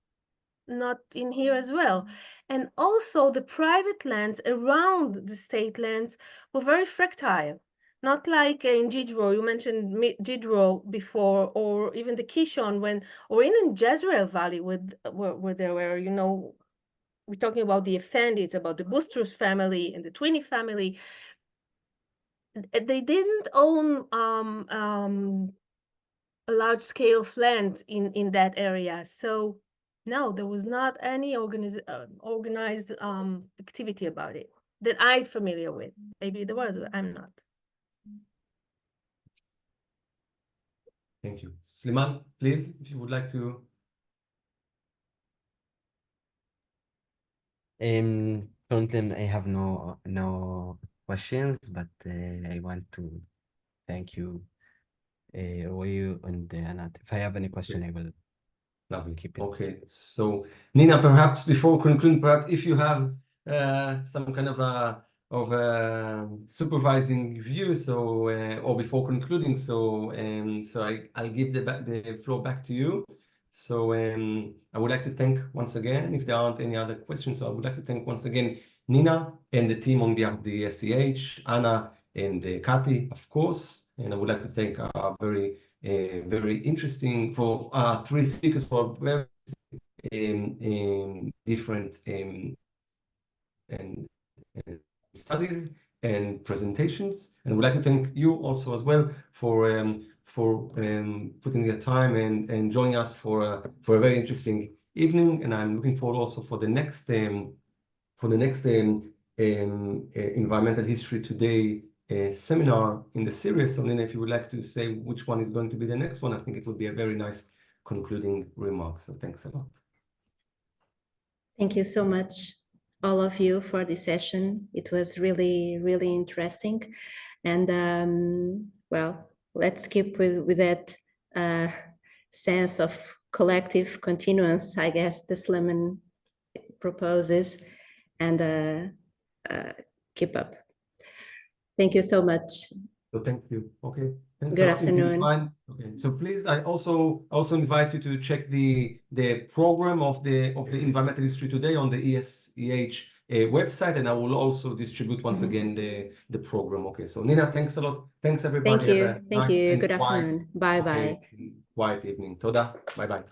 Speaker 4: not in here as well. And also the private lands around the state lands were very fertile, not like in Jidro. You mentioned Jidro before, or even the Kishon, or even in Jezreel Valley, where there were, you know, we're talking about the Effendis, about the Boosters family and the Twinny family. They didn't own a large scale of land in that area. So no, there was not any organized activity about it that I'm familiar with. Maybe there was, but I'm not.
Speaker 1: Thank you. Sleman, please, if you would like to.
Speaker 5: Currently, I have no questions, but I want to thank you, Roy and Anat. If I have any question, I will.
Speaker 1: Lovely.
Speaker 5: Keep it.
Speaker 1: Okay, so Nina, perhaps before concluding, perhaps if you have some kind of a supervising view, so or before concluding, so I'll give the floor back to you. So I would like to thank once again, if there aren't any other questions, so I would like to thank once again Nina and the team on behalf of the ESEH, Anna and Kati, of course, and I would like to thank our very very interesting for three speakers for very different and studies and presentations. And we'd like to thank you also as well for putting the time and joining us for a very interesting evening. And I'm looking forward also for the next Environmental History Today seminar in the series. So Nina, if you would like to say which one is going to be the next one, I think it would be a very nice concluding remark. So thanks a lot.
Speaker 2: Thank you so much, all of you, for this session. It was really, really interesting. And well, let's keep with that sense of collective continuance, I guess, the Sleman proposes, and keep up. Thank you so much.
Speaker 1: So thank you. Okay. Thanks
Speaker 2: Good afternoon.
Speaker 1: Okay. So please, I also invite you to check the program of the Environmental History Today on the ESEH website, and I will also distribute once again the program. Okay. So Nina, thanks a lot. Thanks everybody.
Speaker 2: Thank you. Thank you. Good afternoon. Bye bye.
Speaker 1: Quiet evening. Toda. Bye bye.